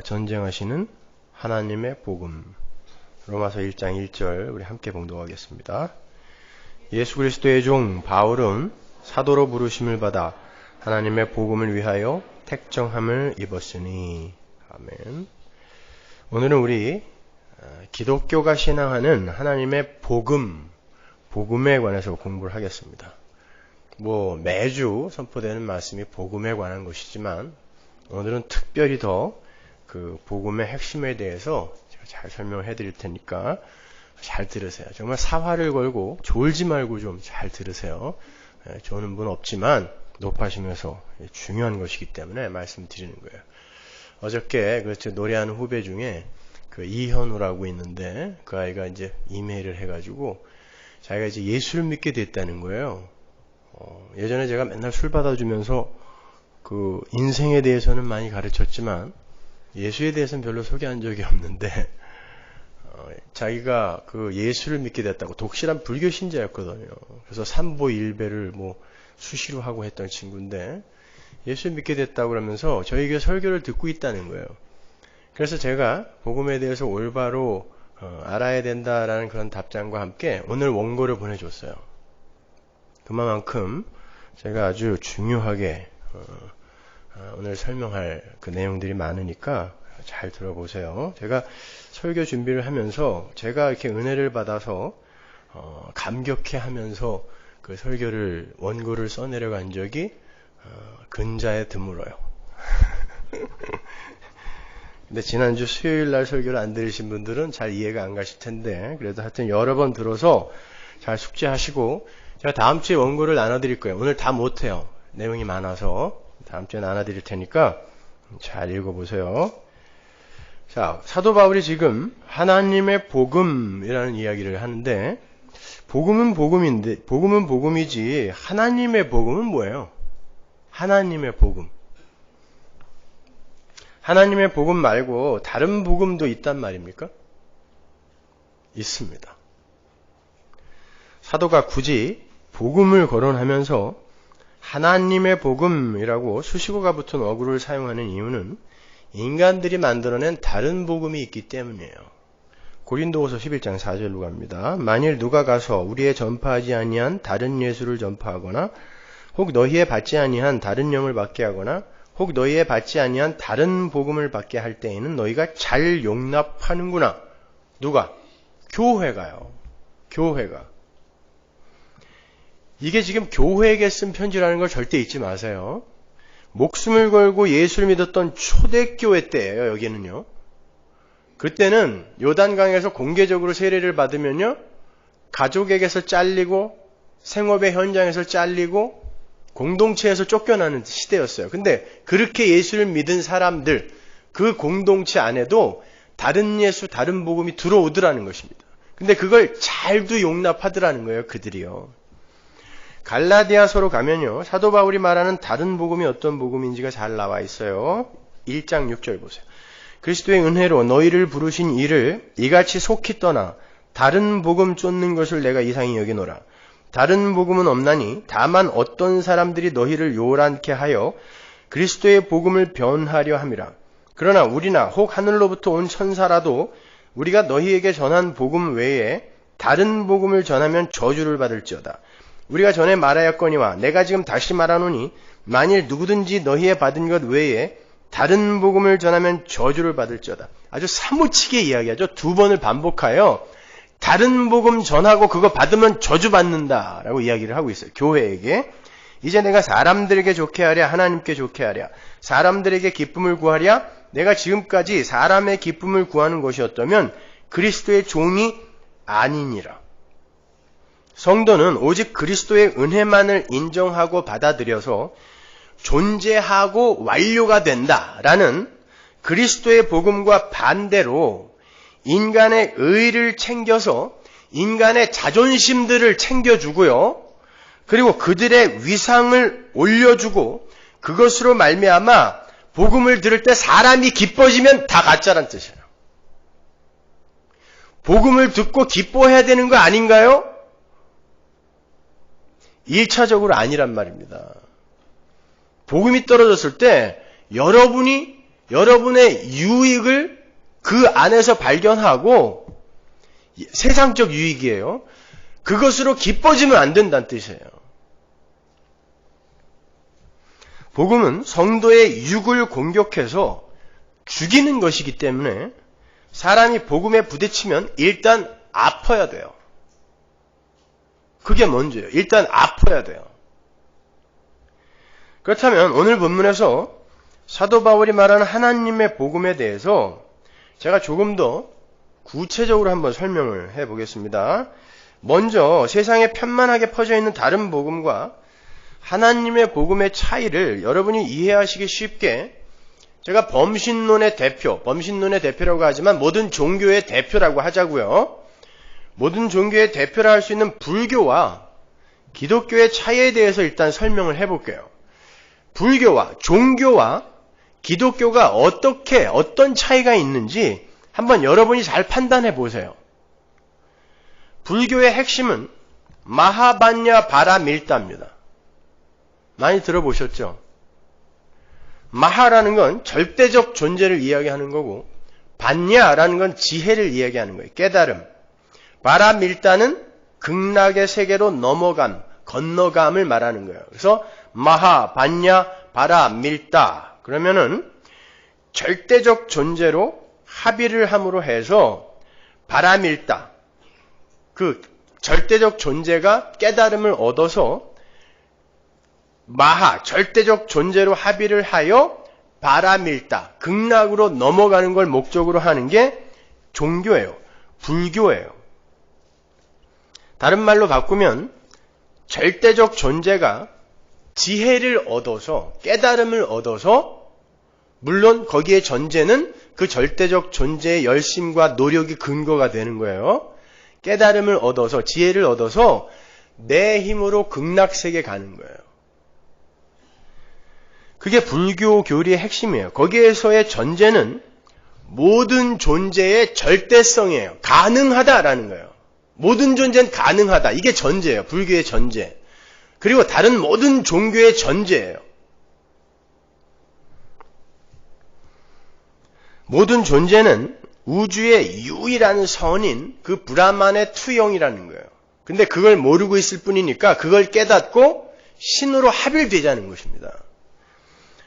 전쟁하시는 하나님의 복음. 로마서 1장 1절 우리 함께 봉독하겠습니다. 예수 그리스도의 종 바울은 사도로 부르심을 받아 하나님의 복음을 위하여 택정함을 입었으니. 아멘. 오늘은 우리 기독교가 신앙하는 하나님의 복음에 관해서 공부를 하겠습니다. 매주 선포되는 말씀이 복음에 관한 것이지만 오늘은 특별히 더 그 복음의 핵심에 대해서 제가 잘 설명을 해드릴 테니까 잘 들으세요. 정말 사활을 걸고 졸지 말고 좀 잘 들으세요. 조는 분 없지만 높아지면서 중요한 것이기 때문에 말씀드리는 거예요. 어저께 노래하는 후배 중에 이현우라고 있는데 그 아이가 이제 이메일을 해가지고 자기가 이제 예수를 믿게 됐다는 거예요. 예전에 제가 맨날 술 받아주면서 그 인생에 대해서는 많이 가르쳤지만 예수에 대해서는 별로 소개한 적이 없는데 자기가 그 예수를 믿게 됐다고. 독실한 불교 신자였거든요. 그래서 삼보일배를 수시로 하고 했던 친구인데 예수를 믿게 됐다고 그러면서 저희 교회 설교를 듣고 있다는 거예요. 그래서 제가 복음에 대해서 올바로 알아야 된다라는 그런 답장과 함께 오늘 원고를 보내줬어요. 그만큼 제가 아주 중요하게 오늘 설명할 그 내용들이 많으니까 잘 들어보세요. 제가 설교 준비를 하면서 제가 이렇게 은혜를 받아서 감격해 하면서 그 설교를 원고를 써내려간 적이 근자에 드물어요. 근데 지난주 수요일 날 설교를 안 들으신 분들은 잘 이해가 안 가실 텐데 그래도 하여튼 여러 번 들어서 잘 숙지하시고 제가 다음 주에 원고를 나눠드릴 거예요. 오늘 다 못해요. 내용이 많아서 다음 주에 나눠드릴 테니까 잘 읽어보세요. 자, 사도 바울이 지금 하나님의 복음이라는 이야기를 하는데 복음은 복음이지 하나님의 복음은 뭐예요? 하나님의 복음. 하나님의 복음 말고 다른 복음도 있단 말입니까? 있습니다. 사도가 굳이 복음을 거론하면서 하나님의 복음이라고 수식어가 붙은 어구를 사용하는 이유는 인간들이 만들어낸 다른 복음이 있기 때문이에요. 고린도후서 11장 4절로 갑니다. 만일 누가 가서 우리의 전파하지 아니한 다른 예수를 전파하거나 혹 너희의 받지 아니한 다른 영을 받게 하거나 혹 너희의 받지 아니한 다른 복음을 받게 할 때에는 너희가 잘 용납하는구나. 누가? 교회가요. 교회가. 이게 지금 교회에게 쓴 편지라는 걸 절대 잊지 마세요. 목숨을 걸고 예수를 믿었던 초대교회 때예요. 여기는요. 그때는 요단강에서 공개적으로 세례를 받으면요. 가족에게서 잘리고 생업의 현장에서 잘리고 공동체에서 쫓겨나는 시대였어요. 근데 그렇게 예수를 믿은 사람들, 그 공동체 안에도 다른 예수, 다른 복음이 들어오더라는 것입니다. 근데 그걸 잘도 용납하더라는 거예요. 그들이요. 갈라디아서로 가면요. 사도 바울이 말하는 다른 복음이 어떤 복음인지가 잘 나와 있어요. 1장 6절 보세요. 그리스도의 은혜로 너희를 부르신 이를 이같이 속히 떠나 다른 복음 쫓는 것을 내가 이상히 여기노라. 다른 복음은 없나니 다만 어떤 사람들이 너희를 요란케 하여 그리스도의 복음을 변하려 함이라. 그러나 우리나 혹 하늘로부터 온 천사라도 우리가 너희에게 전한 복음 외에 다른 복음을 전하면 저주를 받을지어다. 우리가 전에 말하였거니와 내가 지금 다시 말하노니 만일 누구든지 너희의 받은 것 외에 다른 복음을 전하면 저주를 받을지어다. 아주 사무치게 이야기하죠. 두 번을 반복하여 다른 복음 전하고 그거 받으면 저주받는다 라고 이야기를 하고 있어요. 교회에게. 이제 내가 사람들에게 좋게 하랴 하나님께 좋게 하랴 사람들에게 기쁨을 구하랴. 내가 지금까지 사람의 기쁨을 구하는 것이었다면 그리스도의 종이 아니니라. 성도는 오직 그리스도의 은혜만을 인정하고 받아들여서 존재하고 완료가 된다라는 그리스도의 복음과 반대로 인간의 의를 챙겨서 인간의 자존심들을 챙겨주고요. 그리고 그들의 위상을 올려주고 그것으로 말미암아 복음을 들을 때 사람이 기뻐지면 다 가짜란 뜻이에요. 복음을 듣고 기뻐해야 되는 거 아닌가요? 1차적으로 아니란 말입니다. 복음이 떨어졌을 때 여러분이 여러분의 유익을 그 안에서 발견하고 세상적 유익이에요. 그것으로 기뻐지면 안 된다는 뜻이에요. 복음은 성도의 육을 공격해서 죽이는 것이기 때문에 사람이 복음에 부딪히면 일단 아파야 돼요. 그게 먼저예요. 일단 아파야 돼요. 그렇다면 오늘 본문에서 사도 바울이 말하는 하나님의 복음에 대해서 제가 조금 더 구체적으로 한번 설명을 해보겠습니다. 먼저 세상에 편만하게 퍼져 있는 다른 복음과 하나님의 복음의 차이를 여러분이 이해하시기 쉽게 제가 범신론의 대표라고 하지만 모든 종교의 대표라고 하자고요. 모든 종교의 대표라 할 수 있는 불교와 기독교의 차이에 대해서 일단 설명을 해볼게요. 불교와 종교와 기독교가 어떤 차이가 있는지 한번 여러분이 잘 판단해 보세요. 불교의 핵심은 마하반야 바라밀다입니다. 많이 들어보셨죠? 마하라는 건 절대적 존재를 이야기하는 거고 반야라는 건 지혜를 이야기하는 거예요. 깨달음. 바라밀다는 극락의 세계로 건너감을 말하는 거예요. 그래서 마하, 반야, 바라밀다. 그러면은 절대적 존재로 합의를 함으로 해서 바라밀다. 그 절대적 존재가 깨달음을 얻어서 마하, 절대적 존재로 합의를 하여 바라밀다. 극락으로 넘어가는 걸 목적으로 하는 게 종교예요. 불교예요. 다른 말로 바꾸면 절대적 존재가 지혜를 얻어서 깨달음을 얻어서 물론 거기에 전제는 그 절대적 존재의 열심과 노력이 근거가 되는 거예요. 깨달음을 얻어서 지혜를 얻어서 내 힘으로 극락세계 가는 거예요. 그게 불교 교리의 핵심이에요. 거기에서의 전제는 모든 존재의 절대성이에요. 가능하다라는 거예요. 모든 존재는 가능하다. 이게 전제예요. 불교의 전제. 그리고 다른 모든 종교의 전제예요. 모든 존재는 우주의 유일한 선인 그 브라만의 투영이라는 거예요. 근데 그걸 모르고 있을 뿐이니까 그걸 깨닫고 신으로 합일되자는 것입니다.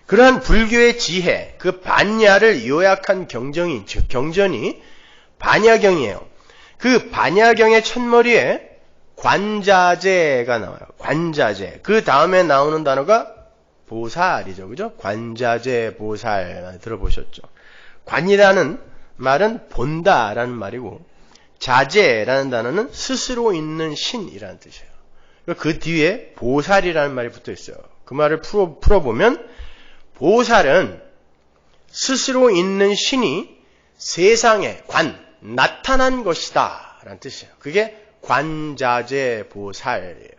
그러한 불교의 지혜, 그 반야를 요약한 경전이 반야경이에요. 그 반야경의 첫머리에 관자재가 나와요. 관자재. 그 다음에 나오는 단어가 보살이죠. 그죠? 관자재, 보살 들어보셨죠? 관이라는 말은 본다라는 말이고 자재라는 단어는 스스로 있는 신이라는 뜻이에요. 그 뒤에 보살이라는 말이 붙어 있어요. 그 말을 풀어보면 보살은 스스로 있는 신이 세상에 나타난 것이다 라는 뜻이에요. 그게 관자재 보살이에요.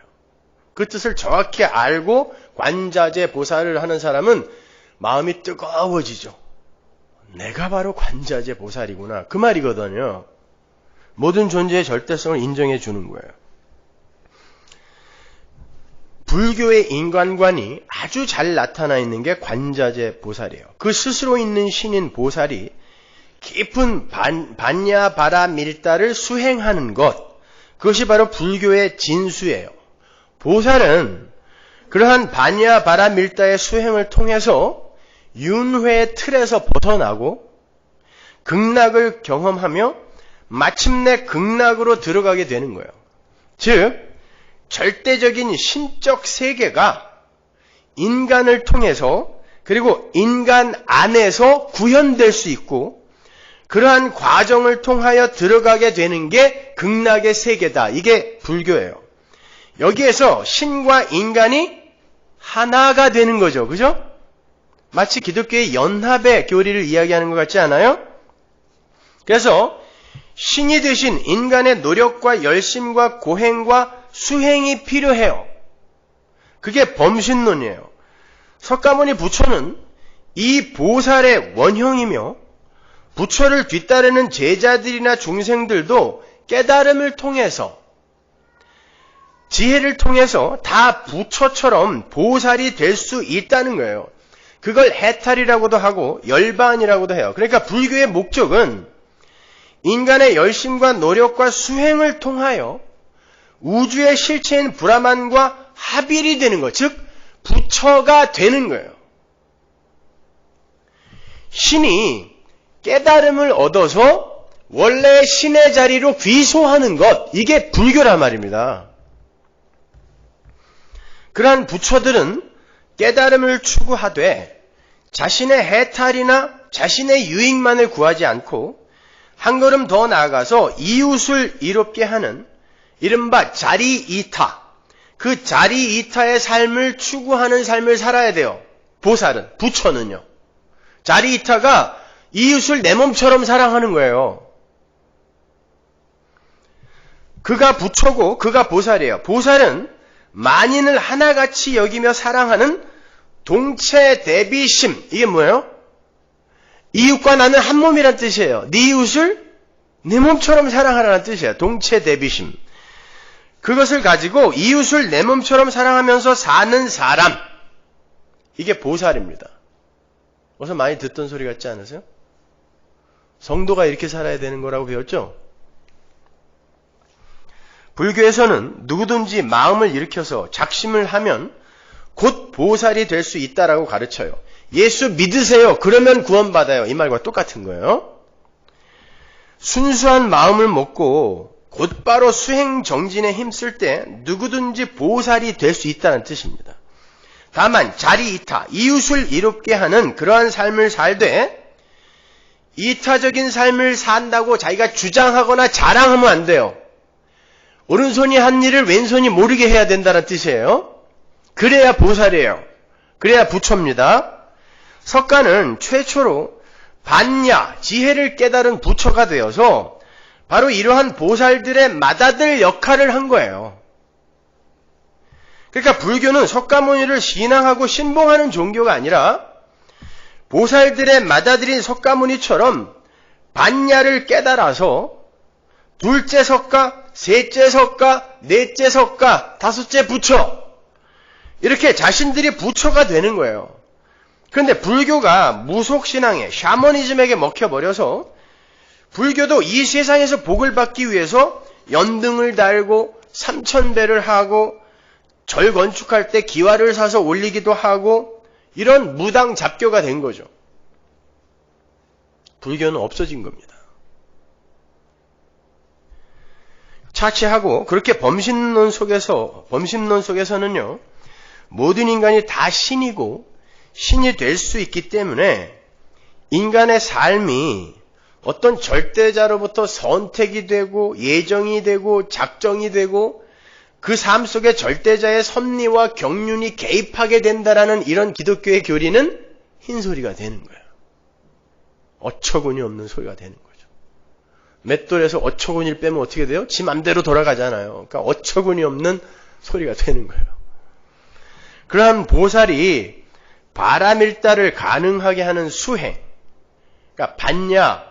그 뜻을 정확히 알고 관자재 보살을 하는 사람은 마음이 뜨거워지죠. 내가 바로 관자재 보살이구나. 그 말이거든요. 모든 존재의 절대성을 인정해 주는 거예요. 불교의 인간관이 아주 잘 나타나 있는 게 관자재 보살이에요. 그 스스로 있는 신인 보살이 깊은 반야 바라밀다를 수행하는 것, 그것이 바로 불교의 진수예요. 보살은 그러한 반야 바라밀다의 수행을 통해서 윤회의 틀에서 벗어나고 극락을 경험하며 마침내 극락으로 들어가게 되는 거예요. 즉 절대적인 신적 세계가 인간을 통해서 그리고 인간 안에서 구현될 수 있고 그러한 과정을 통하여 들어가게 되는 게 극락의 세계다. 이게 불교예요. 여기에서 신과 인간이 하나가 되는 거죠. 그죠? 마치 기독교의 연합의 교리를 이야기하는 것 같지 않아요? 그래서 신이 되신 인간의 노력과 열심과 고행과 수행이 필요해요. 그게 범신론이에요. 석가모니 부처는 이 보살의 원형이며 부처를 뒤따르는 제자들이나 중생들도 깨달음을 통해서 지혜를 통해서 다 부처처럼 보살이 될 수 있다는 거예요. 그걸 해탈이라고도 하고 열반이라고도 해요. 그러니까 불교의 목적은 인간의 열심과 노력과 수행을 통하여 우주의 실체인 브라만과 합일이 되는 것, 즉 부처가 되는 거예요. 신이 깨달음을 얻어서 원래 신의 자리로 귀소하는 것, 이게 불교란 말입니다. 그러한 부처들은 깨달음을 추구하되 자신의 해탈이나 자신의 유익만을 구하지 않고 한 걸음 더 나아가서 이웃을 이롭게 하는 이른바 자리이타, 그 자리이타의 삶을 추구하는 삶을 살아야 돼요. 보살은, 부처는요. 자리이타가 이웃을 내 몸처럼 사랑하는 거예요. 그가 부처고 그가 보살이에요. 보살은 만인을 하나같이 여기며 사랑하는 동체 대비심. 이게 뭐예요? 이웃과 나는 한 몸이란 뜻이에요. 네 이웃을 내 몸처럼 사랑하라는 뜻이에요. 동체 대비심. 그것을 가지고 이웃을 내 몸처럼 사랑하면서 사는 사람. 이게 보살입니다. 어서 많이 듣던 소리 같지 않으세요? 성도가 이렇게 살아야 되는 거라고 배웠죠? 불교에서는 누구든지 마음을 일으켜서 작심을 하면 곧 보살이 될 수 있다라고 가르쳐요. 예수 믿으세요. 그러면 구원받아요. 이 말과 똑같은 거예요. 순수한 마음을 먹고 곧바로 수행 정진에 힘쓸 때 누구든지 보살이 될 수 있다는 뜻입니다. 다만 자리이타, 이웃을 이롭게 하는 그러한 삶을 살되 이타적인 삶을 산다고 자기가 주장하거나 자랑하면 안 돼요. 오른손이 한 일을 왼손이 모르게 해야 된다는 뜻이에요. 그래야 보살이에요. 그래야 부처입니다. 석가는 최초로 반야, 지혜를 깨달은 부처가 되어서 바로 이러한 보살들의 맏아들 역할을 한 거예요. 그러니까 불교는 석가모니를 신앙하고 신봉하는 종교가 아니라 보살들의 맏아들인 석가모니처럼 반야를 깨달아서 둘째 석가, 셋째 석가, 넷째 석가, 다섯째 부처, 이렇게 자신들이 부처가 되는 거예요. 그런데 불교가 무속신앙에, 샤머니즘에게 먹혀버려서 불교도 이 세상에서 복을 받기 위해서 연등을 달고 삼천배를 하고 절 건축할 때 기와를 사서 올리기도 하고 이런 무당 잡교가 된 거죠. 불교는 없어진 겁니다. 차치하고 그렇게 범신론 속에서는요, 모든 인간이 다 신이고 신이 될 수 있기 때문에 인간의 삶이 어떤 절대자로부터 선택이 되고 예정이 되고 작정이 되고 그 삶 속에 절대자의 섭리와 경륜이 개입하게 된다라는 이런 기독교의 교리는 흰소리가 되는 거예요. 어처구니 없는 소리가 되는 거죠. 맷돌에서 어처구니를 빼면 어떻게 돼요? 지 맘대로 돌아가잖아요. 그러니까 어처구니 없는 소리가 되는 거예요. 그러한 보살이 바라밀다를 가능하게 하는 수행, 그러니까 반야,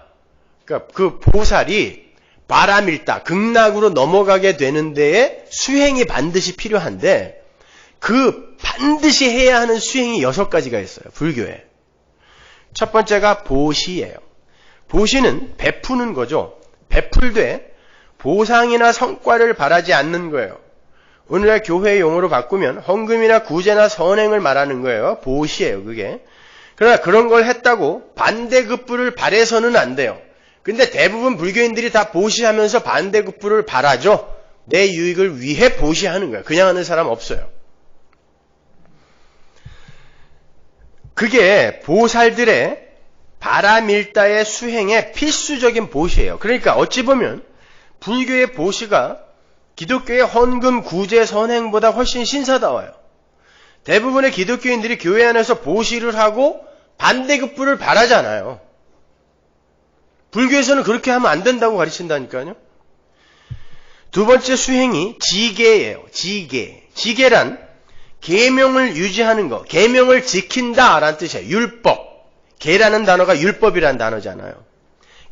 그러니까 그 보살이 바라밀다, 극락으로 넘어가게 되는 데에 수행이 반드시 필요한데 그 반드시 해야 하는 수행이 6가지가 있어요. 불교에. 첫 번째가 보시예요. 보시는 베푸는 거죠. 베풀되 보상이나 성과를 바라지 않는 거예요. 오늘날 교회 용어로 바꾸면 헌금이나 구제나 선행을 말하는 거예요. 보시예요, 그게. 그러나 그런 걸 했다고 반대급부를 바래서는 안 돼요. 근데 대부분 불교인들이 다 보시하면서 반대급부를 바라죠. 내 유익을 위해 보시하는 거예요. 그냥 하는 사람 없어요. 그게 보살들의 바라밀다의 수행의 필수적인 보시예요. 그러니까 어찌 보면 불교의 보시가 기독교의 헌금, 구제, 선행보다 훨씬 신사다워요. 대부분의 기독교인들이 교회 안에서 보시를 하고 반대급부를 바라잖아요. 불교에서는 그렇게 하면 안 된다고 가르친다니까요. 두 번째 수행이 지계예요. 지계. 지계란 계명을 유지하는 거, 계명을 지킨다라는 뜻이에요. 율법. 계라는 단어가 율법이라는 단어잖아요.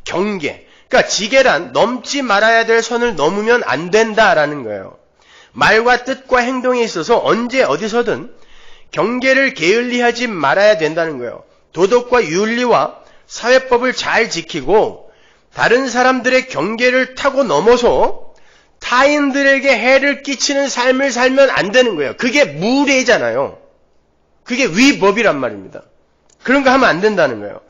경계. 그러니까 지계란 넘지 말아야 될 선을 넘으면 안 된다라는 거예요. 말과 뜻과 행동에 있어서 언제 어디서든 경계를 게을리하지 말아야 된다는 거예요. 도덕과 윤리와 사회법을 잘 지키고 다른 사람들의 경계를 타고 넘어서 타인들에게 해를 끼치는 삶을 살면 안 되는 거예요. 그게 무례잖아요. 그게 위법이란 말입니다. 그런 거 하면 안 된다는 거예요.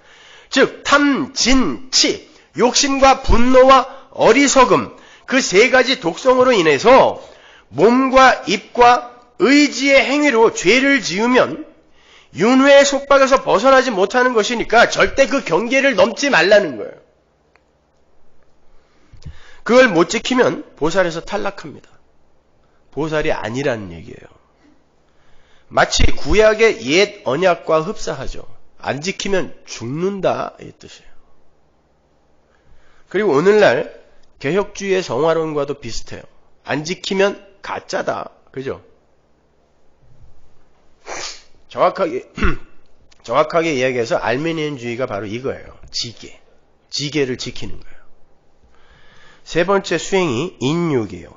즉 탐, 진, 치, 욕심과 분노와 어리석음 그 세 가지 독성으로 인해서 몸과 입과 의지의 행위로 죄를 지으면 윤회의 속박에서 벗어나지 못하는 것이니까 절대 그 경계를 넘지 말라는 거예요. 그걸 못 지키면 보살에서 탈락합니다. 보살이 아니라는 얘기예요. 마치 구약의 옛 언약과 흡사하죠. 안 지키면 죽는다 이 뜻이에요. 그리고 오늘날 개혁주의의 성화론과도 비슷해요. 안 지키면 가짜다. 그죠? 정확하게 이야기해서 알메니안주의가 바로 이거예요. 지계를 지키는 거예요. 세 번째 수행이 인욕이에요.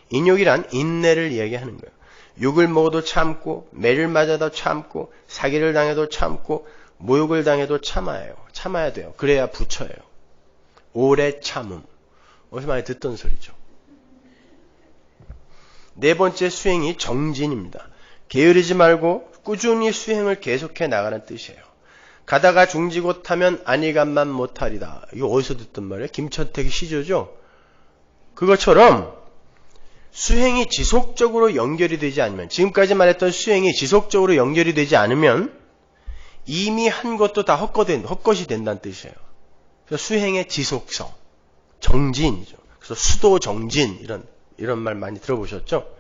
인욕이란 인내를 이야기하는 거예요. 욕을 먹어도 참고, 매를 맞아도 참고, 사기를 당해도 참고, 모욕을 당해도 참아야 돼요. 그래야 부처예요. 오래 참음. 어디서 많이 듣던 소리죠. 네 번째 수행이 정진입니다. 게으르지 말고 꾸준히 수행을 계속해 나가는 뜻이에요. 가다가 중지고 타면 안일감만 못하리다. 이거 어디서 듣던 말이에요? 김천택의 시조죠? 그것처럼 수행이 지속적으로 연결이 되지 않으면, 지금까지 말했던 수행이 지속적으로 연결이 되지 않으면 이미 한 것도 다 헛것이 된다는 뜻이에요. 그래서 수행의 지속성, 정진이죠. 그래서 수도 정진 이런 말 많이 들어보셨죠?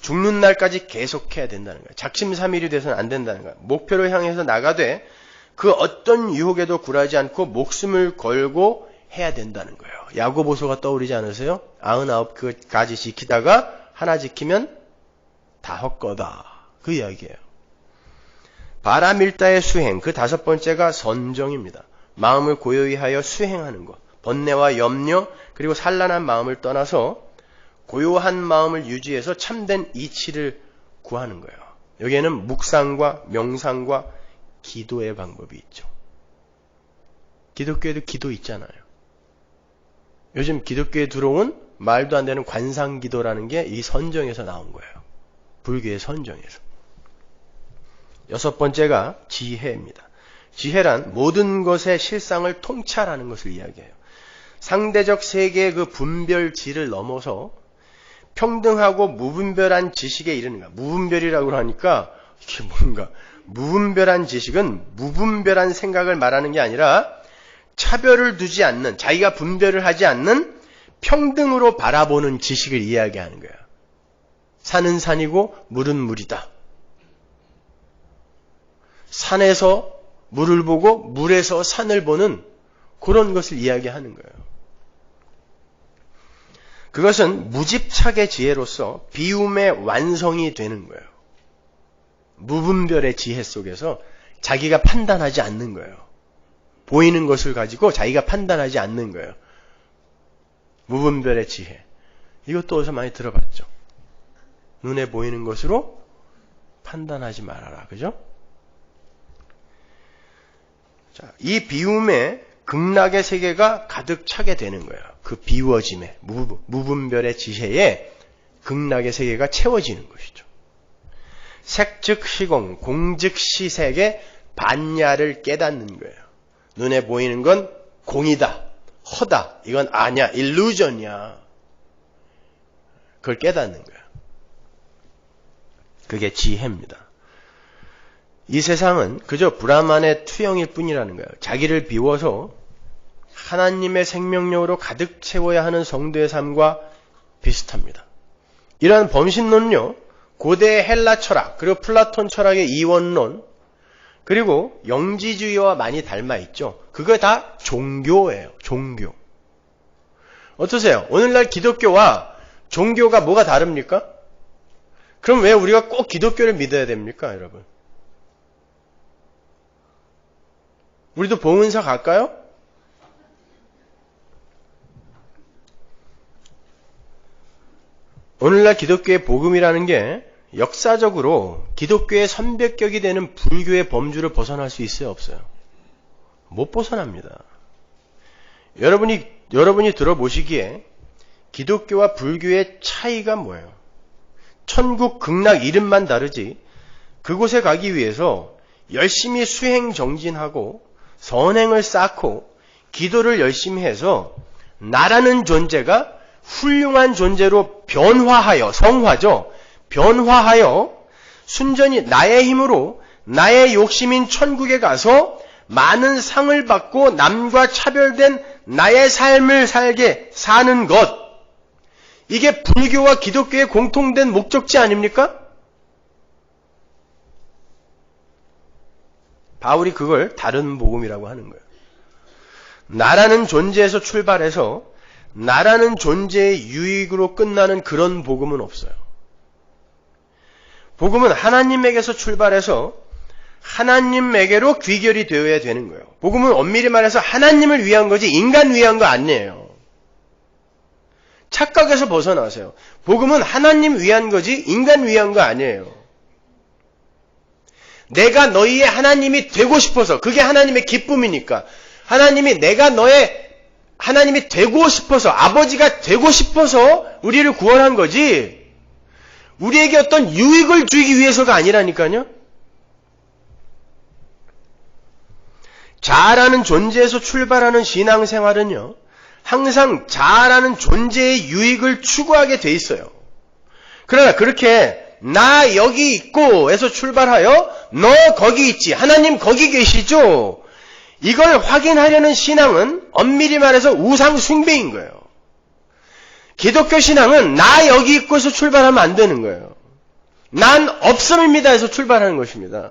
죽는 날까지 계속해야 된다는 거예요. 작심삼일이 돼서는 안 된다는 거예요. 목표를 향해서 나가되 그 어떤 유혹에도 굴하지 않고 목숨을 걸고 해야 된다는 거예요. 야고보서가 떠오르지 않으세요? 99가지 지키다가 하나 지키면 다 헛거다. 그 이야기예요. 바라밀다의 수행, 그 다섯 번째가 선정입니다. 마음을 고요히 하여 수행하는 것. 번뇌와 염려 그리고 산란한 마음을 떠나서 고요한 마음을 유지해서 참된 이치를 구하는 거예요. 여기에는 묵상과 명상과 기도의 방법이 있죠. 기독교에도 기도 있잖아요. 요즘 기독교에 들어온 말도 안 되는 관상기도라는 게 이 선정에서 나온 거예요. 불교의 선정에서. 여섯 번째가 지혜입니다. 지혜란 모든 것의 실상을 통찰하는 것을 이야기해요. 상대적 세계의 그 분별지를 넘어서 평등하고 무분별한 지식에 이르는 거야. 무분별이라고 하니까 이게 뭔가 무분별한 지식은 무분별한 생각을 말하는 게 아니라 차별을 두지 않는, 자기가 분별을 하지 않는 평등으로 바라보는 지식을 이야기하는 거야. 산은 산이고 물은 물이다. 산에서 물을 보고 물에서 산을 보는 그런 것을 이야기하는 거예요. 그것은 무집착의 지혜로서 비움의 완성이 되는 거예요. 무분별의 지혜 속에서 자기가 판단하지 않는 거예요. 보이는 것을 가지고 자기가 판단하지 않는 거예요. 무분별의 지혜. 이것도 어디서 많이 들어봤죠. 눈에 보이는 것으로 판단하지 말아라. 그죠? 자, 이 비움에 극락의 세계가 가득 차게 되는 거예요. 그 비워짐에, 무분별의 지혜에 극락의 세계가 채워지는 것이죠. 색즉 시공, 공즉 시색의 반야를 깨닫는 거예요. 눈에 보이는 건 공이다, 허다, 이건 아니야, 일루전이야. 그걸 깨닫는 거예요. 그게 지혜입니다. 이 세상은 그저 브라만의 투영일 뿐이라는 거예요. 자기를 비워서 하나님의 생명력으로 가득 채워야 하는 성도의 삶과 비슷합니다. 이러한 범신론요, 고대 헬라 철학, 그리고 플라톤 철학의 이원론, 그리고 영지주의와 많이 닮아 있죠. 그거 다 종교예요. 종교. 어떠세요? 오늘날 기독교와 종교가 뭐가 다릅니까? 그럼 왜 우리가 꼭 기독교를 믿어야 됩니까, 여러분? 우리도 봉은사 갈까요? 오늘날 기독교의 복음이라는 게 역사적으로 기독교의 선배격이 되는 불교의 범주를 벗어날 수 있어요, 없어요? 못 벗어납니다. 여러분이 들어보시기에 기독교와 불교의 차이가 뭐예요? 천국, 극락 이름만 다르지 그곳에 가기 위해서 열심히 수행 정진하고 선행을 쌓고 기도를 열심히 해서 나라는 존재가 훌륭한 존재로 변화하여, 성화죠. 변화하여 순전히 나의 힘으로 나의 욕심인 천국에 가서 많은 상을 받고 남과 차별된 나의 삶을 사는 것. 이게 불교와 기독교의 공통된 목적지 아닙니까? 바울이 그걸 다른 복음이라고 하는 거예요. 나라는 존재에서 출발해서 나라는 존재의 유익으로 끝나는 그런 복음은 없어요. 복음은 하나님에게서 출발해서 하나님에게로 귀결이 되어야 되는 거예요. 복음은 엄밀히 말해서 하나님을 위한 거지 인간 위한 거 아니에요. 착각에서 벗어나세요. 복음은 하나님 위한 거지 인간 위한 거 아니에요. 내가 너희의 하나님이 되고 싶어서, 그게 하나님의 기쁨이니까, 하나님이 내가 너의 하나님이 되고 싶어서, 아버지가 되고 싶어서 우리를 구원한 거지 우리에게 어떤 유익을 주기 위해서가 아니라니까요. 자아라는 존재에서 출발하는 신앙생활은요, 항상 자아라는 존재의 유익을 추구하게 돼 있어요. 그러나 그렇게 나 여기 있고 에서 출발하여 너 거기 있지, 하나님 거기 계시죠, 이걸 확인하려는 신앙은 엄밀히 말해서 우상 숭배인 거예요. 기독교 신앙은 나 여기 있고에서 출발하면 안 되는 거예요. 난 없음입니다 해서 출발하는 것입니다.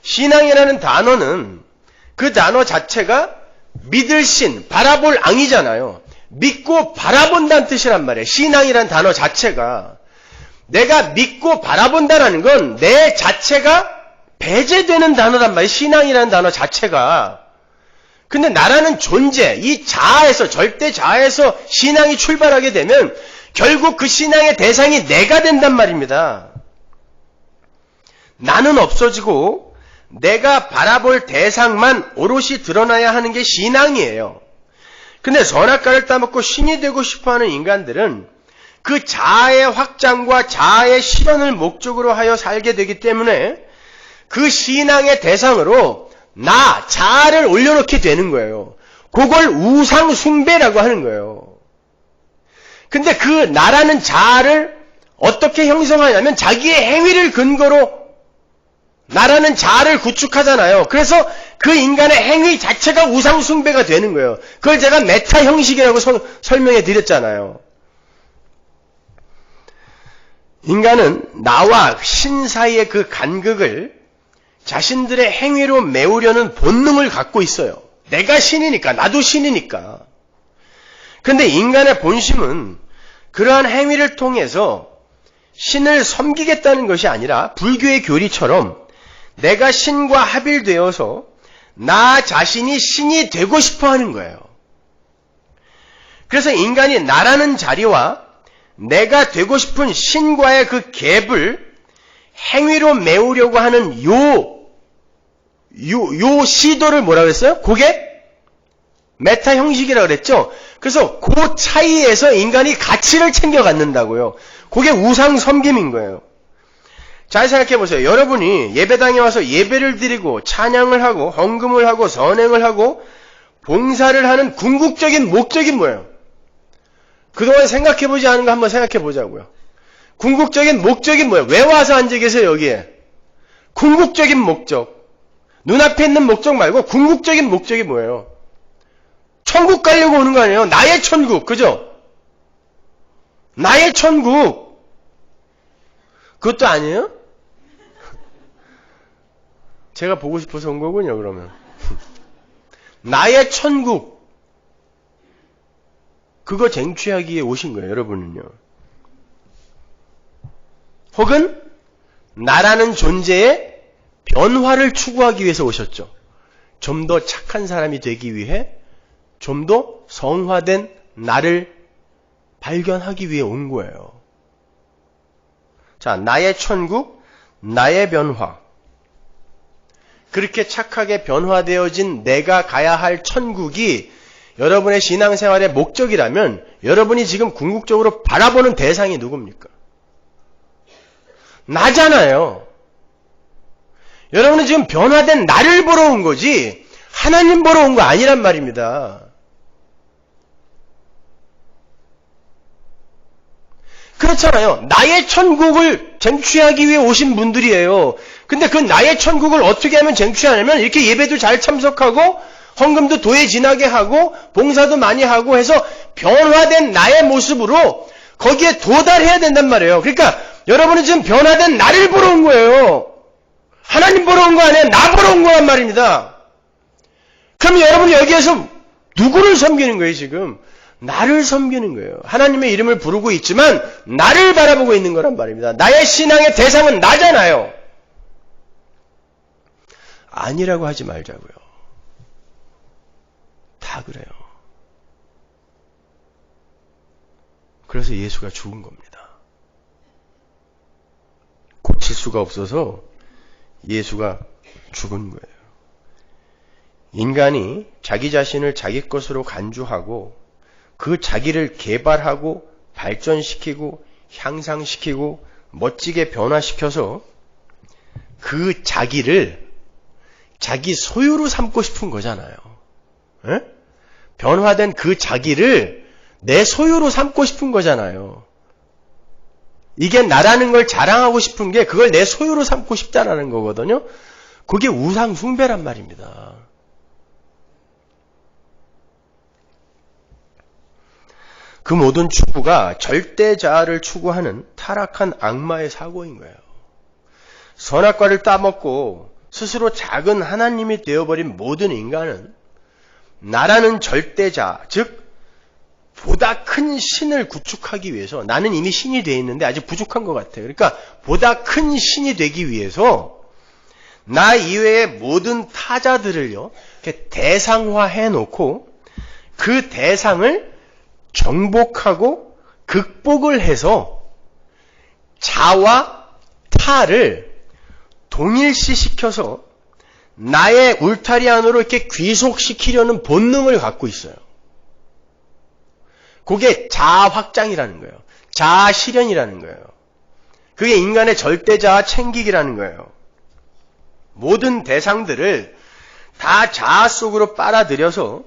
신앙이라는 단어는 그 단어 자체가 믿을 신, 바라볼 앙이잖아요. 믿고 바라본다는 뜻이란 말이에요. 신앙이라는 단어 자체가. 내가 믿고 바라본다라는 건 내 자체가 배제되는 단어란 말이에요. 신앙이라는 단어 자체가. 근데 나라는 존재, 이 자아에서, 절대 자아에서 신앙이 출발하게 되면 결국 그 신앙의 대상이 내가 된단 말입니다. 나는 없어지고 내가 바라볼 대상만 오롯이 드러나야 하는 게 신앙이에요. 근데 선악과를 따먹고 신이 되고 싶어하는 인간들은 그 자아의 확장과 자아의 실현을 목적으로 하여 살게 되기 때문에 그 신앙의 대상으로 나, 자아를 올려놓게 되는 거예요. 그걸 우상 숭배라고 하는 거예요. 근데 그 나라는 자아를 어떻게 형성하냐면 자기의 행위를 근거로 나라는 자아를 구축하잖아요. 그래서 그 인간의 행위 자체가 우상 숭배가 되는 거예요. 그걸 제가 메타 형식이라고 설명해 드렸잖아요. 인간은 나와 신 사이의 그 간극을 자신들의 행위로 메우려는 본능을 갖고 있어요. 내가 신이니까, 나도 신이니까. 그런데 인간의 본심은 그러한 행위를 통해서 신을 섬기겠다는 것이 아니라 불교의 교리처럼 내가 신과 합일되어서 나 자신이 신이 되고 싶어 하는 거예요. 그래서 인간이 나라는 자리와 내가 되고 싶은 신과의 그 갭을 행위로 메우려고 하는 요 시도를 뭐라고 했어요? 그게 메타 형식이라고 그랬죠? 그래서 그 차이에서 인간이 가치를 챙겨 갖는다고요. 그게 우상 섬김인 거예요. 잘 생각해 보세요. 여러분이 예배당에 와서 예배를 드리고 찬양을 하고 헌금을 하고 선행을 하고 봉사를 하는 궁극적인 목적이 뭐예요? 그동안 생각해 보지 않은 거 한번 생각해 보자고요. 궁극적인 목적이 뭐예요? 왜 와서 앉아 계세요, 여기에? 궁극적인 목적. 눈앞에 있는 목적 말고 궁극적인 목적이 뭐예요? 천국 가려고 오는 거 아니에요? 나의 천국, 그죠? 나의 천국. 그것도 아니에요? 제가 보고 싶어서 온 거군요, 그러면. 나의 천국. 그거 쟁취하기 위해 오신 거예요, 여러분은요. 혹은 나라는 존재의 변화를 추구하기 위해서 오셨죠. 좀 더 착한 사람이 되기 위해 좀 더 성화된 나를 발견하기 위해 온 거예요. 자, 나의 천국, 나의 변화. 그렇게 착하게 변화되어진 내가 가야 할 천국이 여러분의 신앙생활의 목적이라면 여러분이 지금 궁극적으로 바라보는 대상이 누굽니까? 나잖아요. 여러분은 지금 변화된 나를 보러 온 거지 하나님 보러 온 거 아니란 말입니다. 그렇잖아요. 나의 천국을 쟁취하기 위해 오신 분들이에요. 근데 그 나의 천국을 어떻게 하면 쟁취하냐면 이렇게 예배도 잘 참석하고 헌금도 도에 지나게 하고 봉사도 많이 하고 해서 변화된 나의 모습으로 거기에 도달해야 된단 말이에요. 그러니까 여러분은 지금 변화된 나를 보러 온 거예요. 하나님 보러 온 거 아니에요. 나 보러 온 거란 말입니다. 그럼 여러분이 여기에서 누구를 섬기는 거예요 지금? 나를 섬기는 거예요. 하나님의 이름을 부르고 있지만 나를 바라보고 있는 거란 말입니다. 나의 신앙의 대상은 나잖아요. 아니라고 하지 말자고요. 다 그래요. 그래서 예수가 죽은 겁니다. 고칠 수가 없어서 예수가 죽은 거예요. 인간이 자기 자신을 자기 것으로 간주하고 그 자기를 개발하고 발전시키고 향상시키고 멋지게 변화시켜서 그 자기를 자기 소유로 삼고 싶은 거잖아요. 에? 변화된 그 자기를 내 소유로 삼고 싶은 거잖아요. 이게 나라는 걸 자랑하고 싶은 게 그걸 내 소유로 삼고 싶다라는 거거든요. 그게 우상 숭배란 말입니다. 그 모든 추구가 절대자아를 추구하는 타락한 악마의 사고인 거예요. 선악과를 따먹고 스스로 작은 하나님이 되어버린 모든 인간은 나라는 절대자, 즉 보다 큰 신을 구축하기 위해서 나는 이미 신이 되어 있는데 아직 부족한 것 같아요. 그러니까 보다 큰 신이 되기 위해서 나 이외의 모든 타자들을요 이렇게 대상화해 놓고 그 대상을 정복하고 극복을 해서 자와 타를 동일시시켜서 나의 울타리 안으로 이렇게 귀속시키려는 본능을 갖고 있어요. 그게 자아 확장이라는 거예요. 자아 실현이라는 거예요. 그게 인간의 절대자아 챙기기라는 거예요. 모든 대상들을 다 자아 속으로 빨아들여서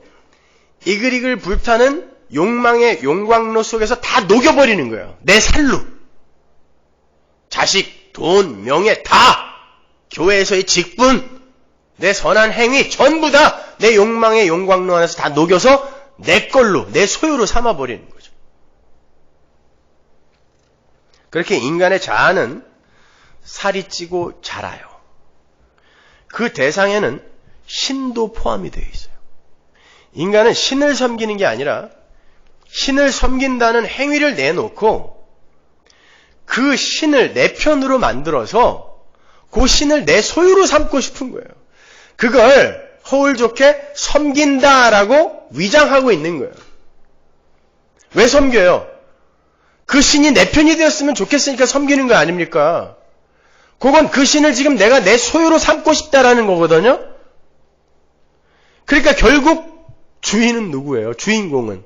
이글이글 불타는 욕망의 용광로 속에서 다 녹여버리는 거예요. 내 살로. 자식, 돈, 명예 다. 교회에서의 직분, 내 선한 행위 전부 다 내 욕망의 용광로 안에서 다 녹여서 내 걸로, 내 소유로 삼아버리는 거죠. 그렇게 인간의 자아는 살이 찌고 자라요. 그 대상에는 신도 포함이 되어 있어요. 인간은 신을 섬기는 게 아니라 신을 섬긴다는 행위를 내놓고 그 신을 내 편으로 만들어서 그 신을 내 소유로 삼고 싶은 거예요. 그걸 허울 좋게 섬긴다라고 위장하고 있는 거예요. 왜 섬겨요? 그 신이 내 편이 되었으면 좋겠으니까 섬기는 거 아닙니까? 그건 그 신을 지금 내가 내 소유로 삼고 싶다라는 거거든요. 그러니까 결국 주인은 누구예요? 주인공은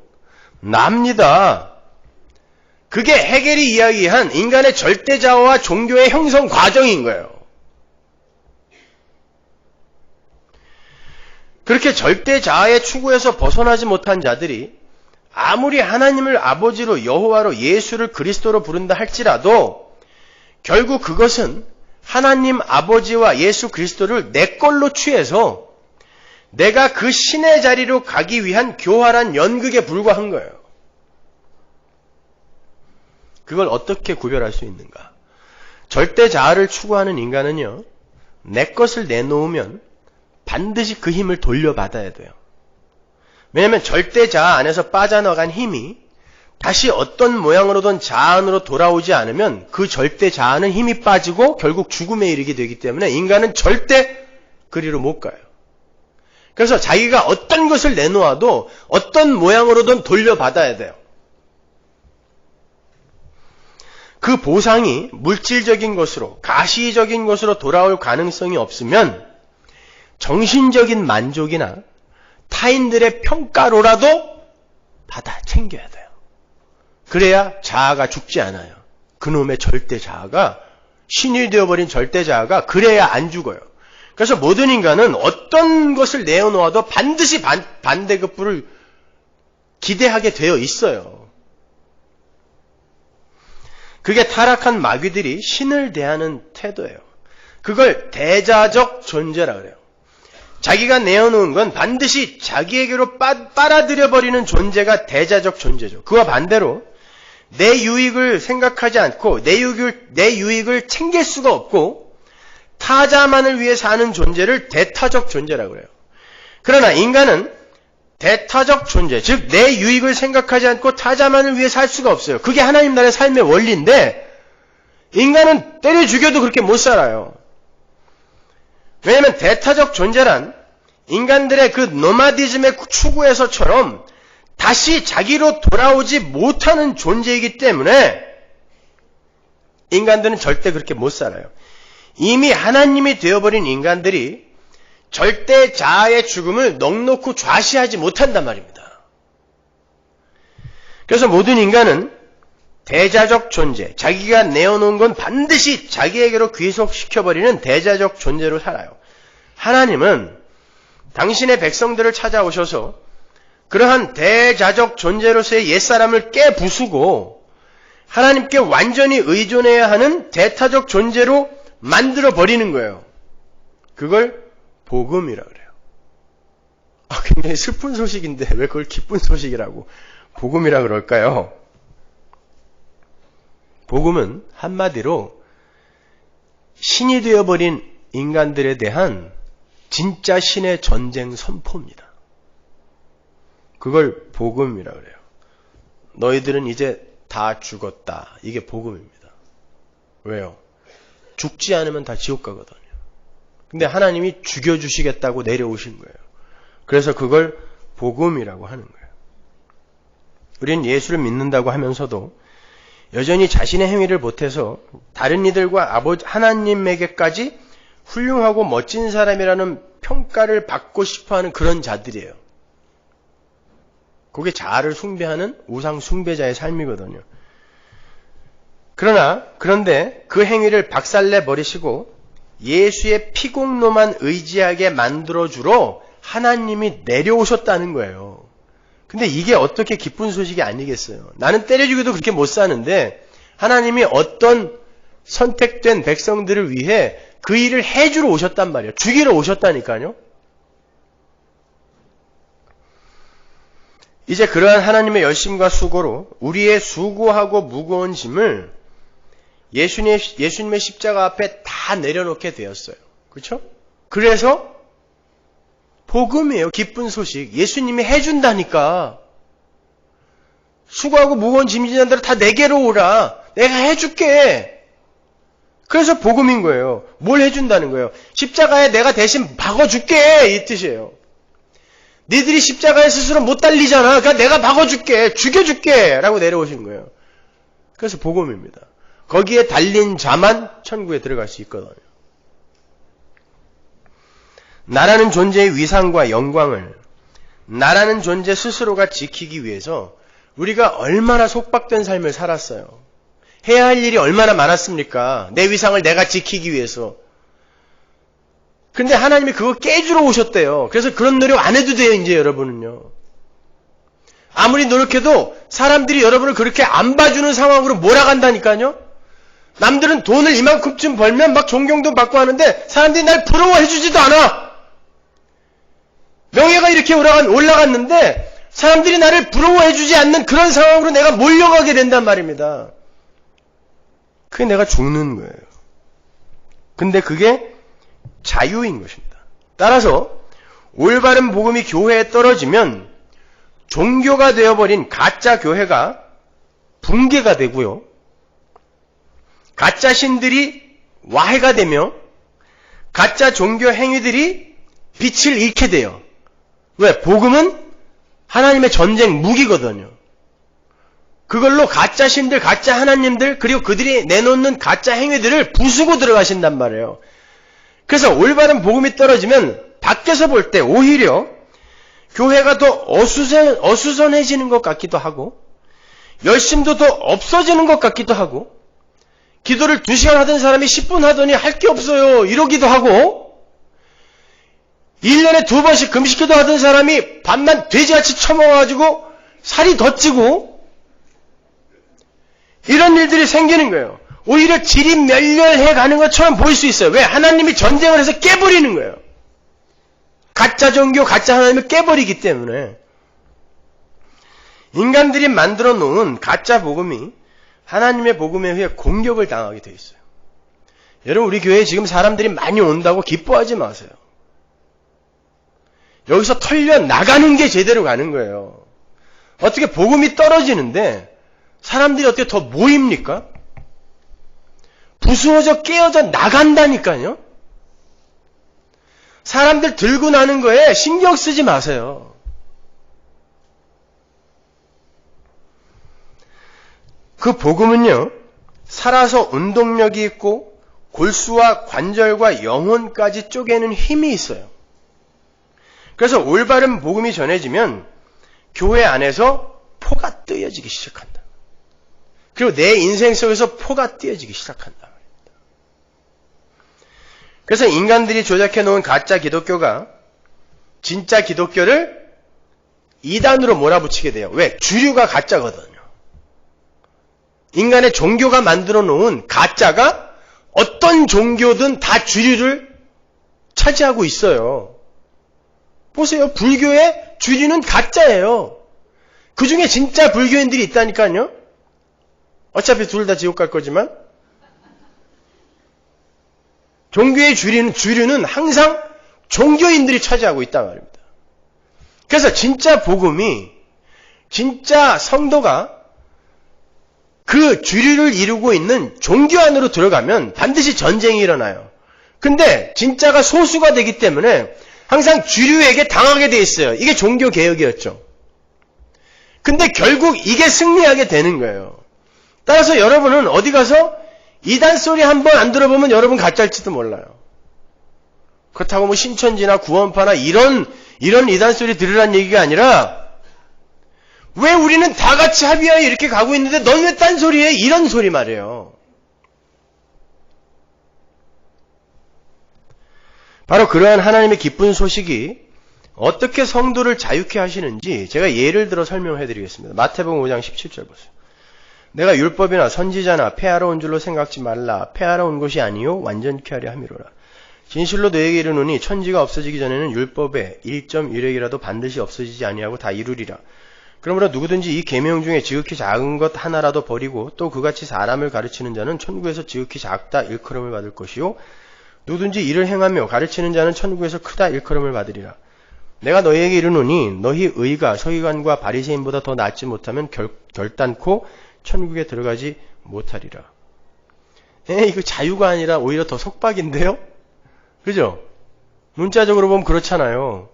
납니다. 그게 헤겔이 이야기한 인간의 절대자아와 종교의 형성 과정인 거예요. 그렇게 절대자아의 추구에서 벗어나지 못한 자들이 아무리 하나님을 아버지로 여호와로 예수를 그리스도로 부른다 할지라도 결국 그것은 하나님 아버지와 예수 그리스도를 내 걸로 취해서 내가 그 신의 자리로 가기 위한 교활한 연극에 불과한 거예요. 그걸 어떻게 구별할 수 있는가? 절대자아를 추구하는 인간은요, 내 것을 내놓으면 반드시 그 힘을 돌려받아야 돼요. 왜냐하면 절대자아 안에서 빠져나간 힘이 다시 어떤 모양으로든 자아 안으로 돌아오지 않으면 그 절대자아는 힘이 빠지고 결국 죽음에 이르게 되기 때문에 인간은 절대 그리로 못 가요. 그래서 자기가 어떤 것을 내놓아도 어떤 모양으로든 돌려받아야 돼요. 그 보상이 물질적인 것으로, 가시적인 것으로 돌아올 가능성이 없으면 정신적인 만족이나 타인들의 평가로라도 받아 챙겨야 돼요. 그래야 자아가 죽지 않아요. 그놈의 절대 자아가, 신이 되어버린 절대 자아가 그래야 안 죽어요. 그래서 모든 인간은 어떤 것을 내어놓아도 반드시 반대급부를 기대하게 되어 있어요. 그게 타락한 마귀들이 신을 대하는 태도예요. 그걸 대자적 존재라 그래요. 자기가 내어놓은 건 반드시 자기에게로 빨아들여버리는 존재가 대자적 존재죠. 그와 반대로 내 유익을 생각하지 않고 내 유익을 챙길 수가 없고 타자만을 위해 사는 존재를 대타적 존재라고 그래요. 그러나 인간은 대타적 존재, 즉 내 유익을 생각하지 않고 타자만을 위해 살 수가 없어요. 그게 하나님 나라의 삶의 원리인데 인간은 때려 죽여도 그렇게 못 살아요. 왜냐하면 대타적 존재란 인간들의 그 노마디즘의 추구에서처럼 다시 자기로 돌아오지 못하는 존재이기 때문에 인간들은 절대 그렇게 못 살아요. 이미 하나님이 되어버린 인간들이 절대 자아의 죽음을 넉넉히 좌시하지 못한단 말입니다. 그래서 모든 인간은 대자적 존재, 자기가 내어놓은 건 반드시 자기에게로 귀속시켜버리는 대자적 존재로 살아요. 하나님은 당신의 백성들을 찾아오셔서 그러한 대자적 존재로서의 옛사람을 깨부수고 하나님께 완전히 의존해야 하는 대타적 존재로 만들어버리는 거예요. 그걸 복음이라고 그래요. 굉장히 슬픈 소식인데 왜 그걸 기쁜 소식이라고 복음이라 그럴까요? 복음은 한마디로 신이 되어버린 인간들에 대한 진짜 신의 전쟁 선포입니다. 그걸 복음이라 그래요. 너희들은 이제 다 죽었다. 이게 복음입니다. 왜요? 죽지 않으면 다 지옥 가거든요. 근데 하나님이 죽여주시겠다고 내려오신 거예요. 그래서 그걸 복음이라고 하는 거예요. 우리는 예수를 믿는다고 하면서도 여전히 자신의 행위를 보태서 다른 이들과 하나님에게까지 훌륭하고 멋진 사람이라는 평가를 받고 싶어하는 그런 자들이에요. 그게 자아를 숭배하는 우상 숭배자의 삶이거든요. 그런데 그 행위를 박살내 버리시고 예수의 피공로만 의지하게 만들어주러 하나님이 내려오셨다는 거예요. 근데 이게 어떻게 기쁜 소식이 아니겠어요. 나는 때려주기도 그렇게 못 사는데 하나님이 어떤 선택된 백성들을 위해 그 일을 해주러 오셨단 말이에요. 죽이러 오셨다니까요. 이제 그러한 하나님의 열심과 수고로 우리의 수고하고 무거운 짐을 예수님의 십자가 앞에 다 내려놓게 되었어요. 그렇죠? 그래서 복음이에요. 기쁜 소식. 예수님이 해준다니까. 수고하고 무거운 짐 지는 자들 다 내게로 오라. 내가 해줄게. 그래서 복음인 거예요. 뭘 해준다는 거예요? 십자가에 내가 대신 박아줄게. 이 뜻이에요. 니들이 십자가에 스스로 못 달리잖아. 그러니까 내가 박아줄게. 죽여줄게. 라고 내려오신 거예요. 그래서 복음입니다. 거기에 달린 자만 천국에 들어갈 수 있거든요. 나라는 존재의 위상과 영광을 나라는 존재 스스로가 지키기 위해서 우리가 얼마나 속박된 삶을 살았어요. 해야 할 일이 얼마나 많았습니까? 내 위상을 내가 지키기 위해서. 근데 하나님이 그거 깨주러 오셨대요. 그래서 그런 노력 안 해도 돼요, 이제 여러분은요. 아무리 노력해도 사람들이 여러분을 그렇게 안 봐주는 상황으로 몰아간다니까요. 남들은 돈을 이만큼쯤 벌면 막 존경도 받고 하는데 사람들이 날 부러워해주지도 않아. 명예가 이렇게 올라갔는데 사람들이 나를 부러워해주지 않는 그런 상황으로 내가 몰려가게 된단 말입니다. 그게 내가 죽는 거예요. 근데 그게 자유인 것입니다. 따라서 올바른 복음이 교회에 떨어지면 종교가 되어버린 가짜 교회가 붕괴가 되고요. 가짜 신들이 와해가 되며 가짜 종교 행위들이 빛을 잃게 돼요. 왜? 복음은 하나님의 전쟁 무기거든요. 그걸로 가짜 신들, 가짜 하나님들, 그리고 그들이 내놓는 가짜 행위들을 부수고 들어가신단 말이에요. 그래서 올바른 복음이 떨어지면 밖에서 볼 때 오히려 교회가 더 어수선해지는 것 같기도 하고, 열심도 더 없어지는 것 같기도 하고, 기도를 2시간 하던 사람이 10분 하더니 할 게 없어요 이러기도 하고, 1년에 2번씩 금식기도 하던 사람이 밥만 돼지같이 처먹어가지고 살이 더 찌고, 이런 일들이 생기는 거예요. 오히려 질이 멸렬해 가는 것처럼 보일 수 있어요. 왜? 하나님이 전쟁을 해서 깨버리는 거예요. 가짜 종교, 가짜 하나님을 깨버리기 때문에. 인간들이 만들어 놓은 가짜 복음이 하나님의 복음에 의해 공격을 당하게 돼 있어요. 여러분, 우리 교회에 지금 사람들이 많이 온다고 기뻐하지 마세요. 여기서 털려 나가는 게 제대로 가는 거예요. 어떻게 복음이 떨어지는데 사람들이 어떻게 더 모입니까? 부수어져 깨어져 나간다니까요. 사람들 들고 나는 거에 신경 쓰지 마세요. 그 복음은요, 살아서 운동력이 있고 골수와 관절과 영혼까지 쪼개는 힘이 있어요. 그래서 올바른 복음이 전해지면 교회 안에서 포가 뜨여지기 시작한다. 그리고 내 인생 속에서 포가 띄어지기 시작한다. 그래서 인간들이 조작해 놓은 가짜 기독교가 진짜 기독교를 이단으로 몰아붙이게 돼요. 왜? 주류가 가짜거든요. 인간의 종교가 만들어 놓은 가짜가 어떤 종교든 다 주류를 차지하고 있어요. 보세요. 불교의 주류는 가짜예요. 그 중에 진짜 불교인들이 있다니까요. 어차피 둘 다 지옥 갈 거지만 종교의 주류는 항상 종교인들이 차지하고 있단 말입니다. 그래서 진짜 복음이, 진짜 성도가 그 주류를 이루고 있는 종교 안으로 들어가면 반드시 전쟁이 일어나요. 근데 진짜가 소수가 되기 때문에 항상 주류에게 당하게 돼 있어요. 이게 종교 개혁이었죠. 근데 결국 이게 승리하게 되는 거예요. 따라서 여러분은 어디 가서 이단 소리 한번 안 들어보면 여러분 가짜일지도 몰라요. 그렇다고 뭐 신천지나 구원파나 이런 이단 소리 들으란 얘기가 아니라, 왜 우리는 다 같이 합의하여 이렇게 가고 있는데 넌 왜 딴 소리 해? 이런 소리 말이에요. 바로 그러한 하나님의 기쁜 소식이 어떻게 성도를 자유케 하시는지 제가 예를 들어 설명해 드리겠습니다. 마태복음 5장 17절 보세요. 내가 율법이나 선지자나 폐하러 온 줄로 생각지 말라. 폐하러 온 것이 아니요 완전케 하려 함이로라. 진실로 너에게 이르노니 천지가 없어지기 전에는 율법의 1.1획이라도 반드시 없어지지 아니하고 다 이루리라. 그러므로 누구든지 이 계명 중에 지극히 작은 것 하나라도 버리고 또 그같이 사람을 가르치는 자는 천국에서 지극히 작다 일컬음을 받을 것이요 누구든지 이를 행하며 가르치는 자는 천국에서 크다 일컬음을 받으리라. 내가 너희에게 이르노니 너희 의가 서기관과 바리새인보다 더 낫지 못하면 결단코 천국에 들어가지 못하리라. 이거 자유가 아니라 오히려 더 속박인데요? 그죠? 문자적으로 보면 그렇잖아요.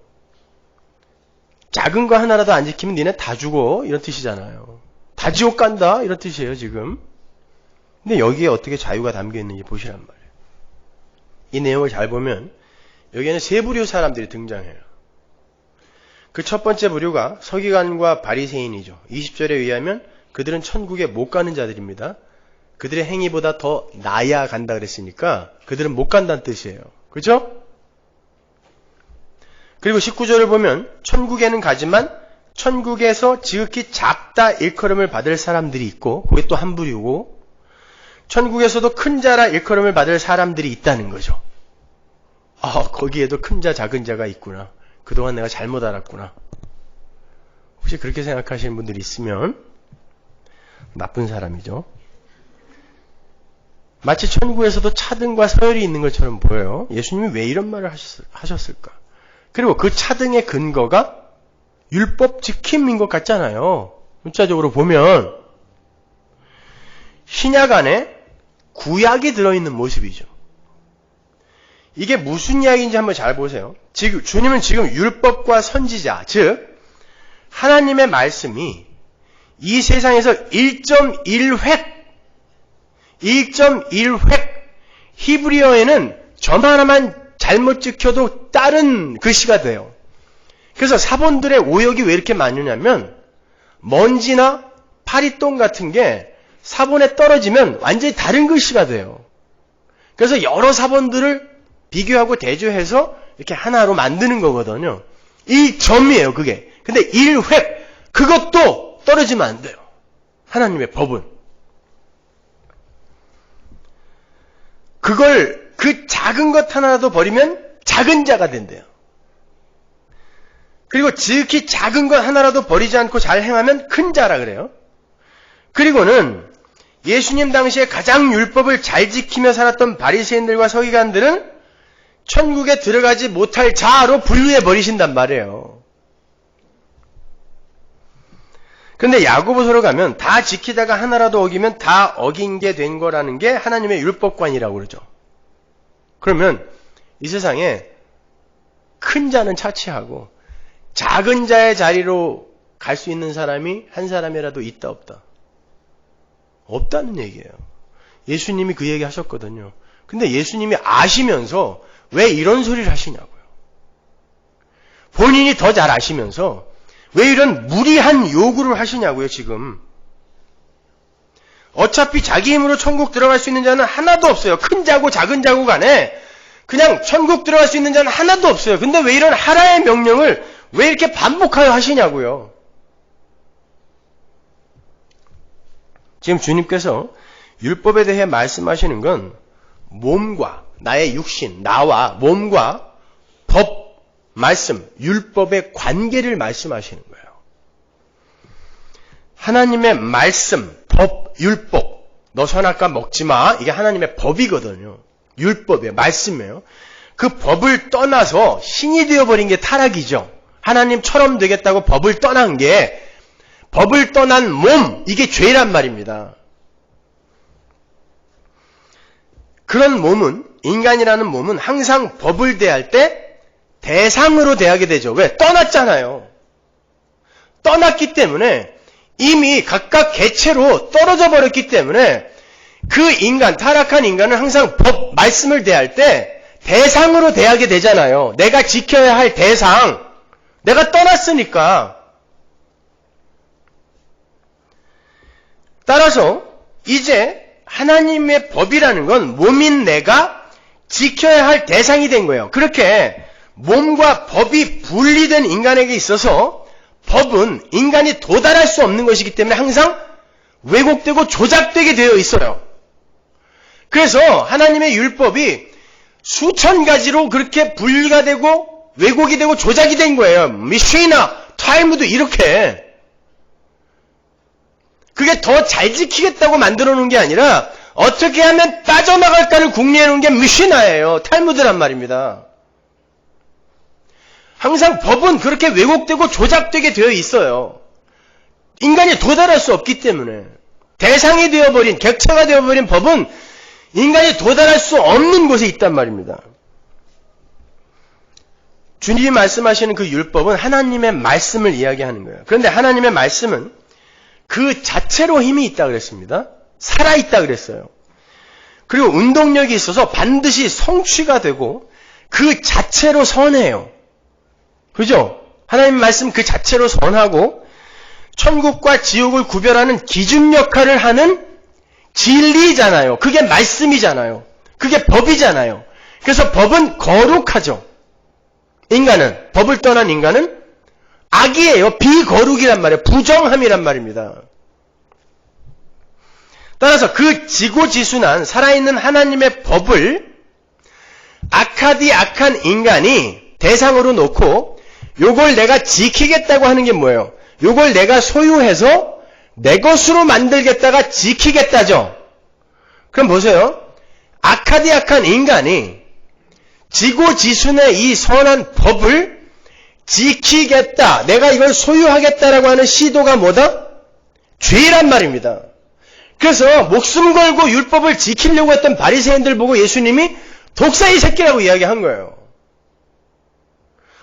작은 거 하나라도 안 지키면 니네 다 죽어 이런 뜻이잖아요. 다 지옥 간다 이런 뜻이에요 지금. 근데 여기에 어떻게 자유가 담겨 있는지 보시란 말이에요. 이 내용을 잘 보면 여기에는 세 부류 사람들이 등장해요. 그 첫 번째 부류가 서기관과 바리새인이죠. 20절에 의하면 그들은 천국에 못 가는 자들입니다. 그들의 행위보다 더 나아야 간다 그랬으니까 그들은 못 간다는 뜻이에요. 그렇죠? 그리고 19절을 보면 천국에는 가지만 천국에서 지극히 작다 일컬음을 받을 사람들이 있고, 그게 또 한 부류고, 천국에서도 큰 자라 일컬음을 받을 사람들이 있다는 거죠. 거기에도 큰 자 작은 자가 있구나. 그동안 내가 잘못 알았구나. 혹시 그렇게 생각하시는 분들이 있으면 나쁜 사람이죠. 마치 천국에서도 차등과 서열이 있는 것처럼 보여요. 예수님이 왜 이런 말을 하셨을까? 그리고 그 차등의 근거가 율법 지킴인 것 같잖아요. 문자적으로 보면 신약 안에 구약이 들어있는 모습이죠. 이게 무슨 이야기인지 한번 잘 보세요. 주님은 지금 율법과 선지자, 즉 하나님의 말씀이 이 세상에서 1.1획 히브리어에는 점 하나만 잘못 찍혀도 다른 글씨가 돼요. 그래서 사본들의 오역이 왜 이렇게 많으냐면 먼지나 파리똥 같은 게 사본에 떨어지면 완전히 다른 글씨가 돼요. 그래서 여러 사본들을 비교하고 대조해서 이렇게 하나로 만드는 거거든요. 이 점이에요, 그게. 근데 1획, 그것도 떨어지면 안 돼요. 하나님의 법은. 그걸, 그 작은 것 하나라도 버리면 작은 자가 된대요. 그리고 지극히 작은 것 하나라도 버리지 않고 잘 행하면 큰 자라 그래요. 그리고는 예수님 당시에 가장 율법을 잘 지키며 살았던 바리새인들과 서기관들은 천국에 들어가지 못할 자로 분류해 버리신단 말이에요. 그런데 야고보서로 가면 다 지키다가 하나라도 어기면 다 어긴 게 된 거라는 게 하나님의 율법관이라고 그러죠. 그러면 이 세상에 큰 자는 차치하고 작은 자의 자리로 갈 수 있는 사람이 한 사람이라도 있다 없다? 없다는 얘기예요. 예수님이 그 얘기 하셨거든요. 근데 예수님이 아시면서 왜 이런 소리를 하시냐고요. 본인이 더 잘 아시면서 왜 이런 무리한 요구를 하시냐고요, 지금. 어차피 자기 힘으로 천국 들어갈 수 있는 자는 하나도 없어요. 큰 자고 작은 자고 간에 그냥 천국 들어갈 수 있는 자는 하나도 없어요. 근데 왜 이런 하나의 명령을 왜 이렇게 반복하여 하시냐고요. 지금 주님께서 율법에 대해 말씀하시는 건 몸과 나의 육신, 나와 몸과 법, 말씀, 율법의 관계를 말씀하시는 거예요. 하나님의 말씀, 법, 율법, 너 선악과 먹지 마. 이게 하나님의 법이거든요. 율법이에요. 말씀이에요. 그 법을 떠나서 신이 되어버린 게 타락이죠. 하나님처럼 되겠다고 법을 떠난 게, 법을 떠난 몸, 이게 죄란 말입니다. 그런 몸은, 인간이라는 몸은 항상 법을 대할 때 대상으로 대하게 되죠. 왜? 떠났잖아요. 떠났기 때문에 이미 각각 개체로 떨어져 버렸기 때문에 그 인간, 타락한 인간은 항상 법, 말씀을 대할 때 대상으로 대하게 되잖아요. 내가 지켜야 할 대상, 내가 떠났으니까. 따라서 이제 하나님의 법이라는 건 몸인 내가 지켜야 할 대상이 된 거예요. 그렇게 몸과 법이 분리된 인간에게 있어서 법은 인간이 도달할 수 없는 것이기 때문에 항상 왜곡되고 조작되게 되어 있어요. 그래서 하나님의 율법이 수천 가지로 그렇게 분리가 되고 왜곡이 되고 조작이 된 거예요. 미쉐나, 탈무드 이렇게. 그게 더 잘 지키겠다고 만들어 놓은 게 아니라 어떻게 하면 빠져나갈까를 궁리해 놓은 게 미쉐나예요. 탈무드란 말입니다. 항상 법은 그렇게 왜곡되고 조작되게 되어 있어요. 인간이 도달할 수 없기 때문에. 대상이 되어버린, 객체가 되어버린 법은 인간이 도달할 수 없는 곳에 있단 말입니다. 주님이 말씀하시는 그 율법은 하나님의 말씀을 이야기하는 거예요. 그런데 하나님의 말씀은 그 자체로 힘이 있다 그랬습니다. 살아있다 그랬어요. 그리고 운동력이 있어서 반드시 성취가 되고 그 자체로 선해요. 그죠? 하나님 말씀 그 자체로 선하고 천국과 지옥을 구별하는 기준 역할을 하는 진리잖아요. 그게 말씀이잖아요. 그게 법이잖아요. 그래서 법은 거룩하죠. 인간은, 법을 떠난 인간은 악이에요. 비거룩이란 말이에요. 부정함이란 말입니다. 따라서 그 지고지순한 살아있는 하나님의 법을 악한 인간이 대상으로 놓고 요걸 내가 지키겠다고 하는 게 뭐예요? 요걸 내가 소유해서 내 것으로 만들겠다가 지키겠다죠. 그럼 보세요. 악한 인간이 지고지순의 이 선한 법을 지키겠다, 내가 이걸 소유하겠다라고 하는 시도가 뭐다? 죄란 말입니다. 그래서 목숨 걸고 율법을 지키려고 했던 바리새인들 보고 예수님이 독사의 새끼라고 이야기한 거예요.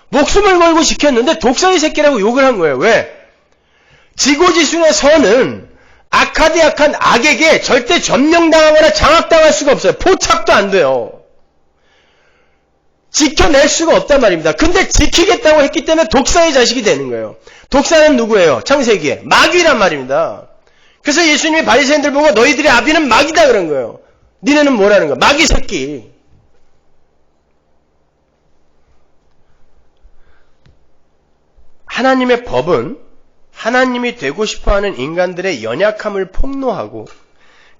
목숨을 걸고 지켰는데 독사의 새끼라고 욕을 한 거예요. 왜? 지고지순의 선은 악하디 악한 악에게 절대 점령당하거나 장악당할 수가 없어요. 포착도 안 돼요. 지켜낼 수가 없단 말입니다. 근데 지키겠다고 했기 때문에 독사의 자식이 되는 거예요. 독사는 누구예요? 창세기에 마귀란 말입니다. 그래서 예수님이 바리새인들 보고 너희들의 아비는 마귀다 그런 거예요. 니네는 뭐라는 거야? 마귀 새끼. 하나님의 법은 하나님이 되고 싶어하는 인간들의 연약함을 폭로하고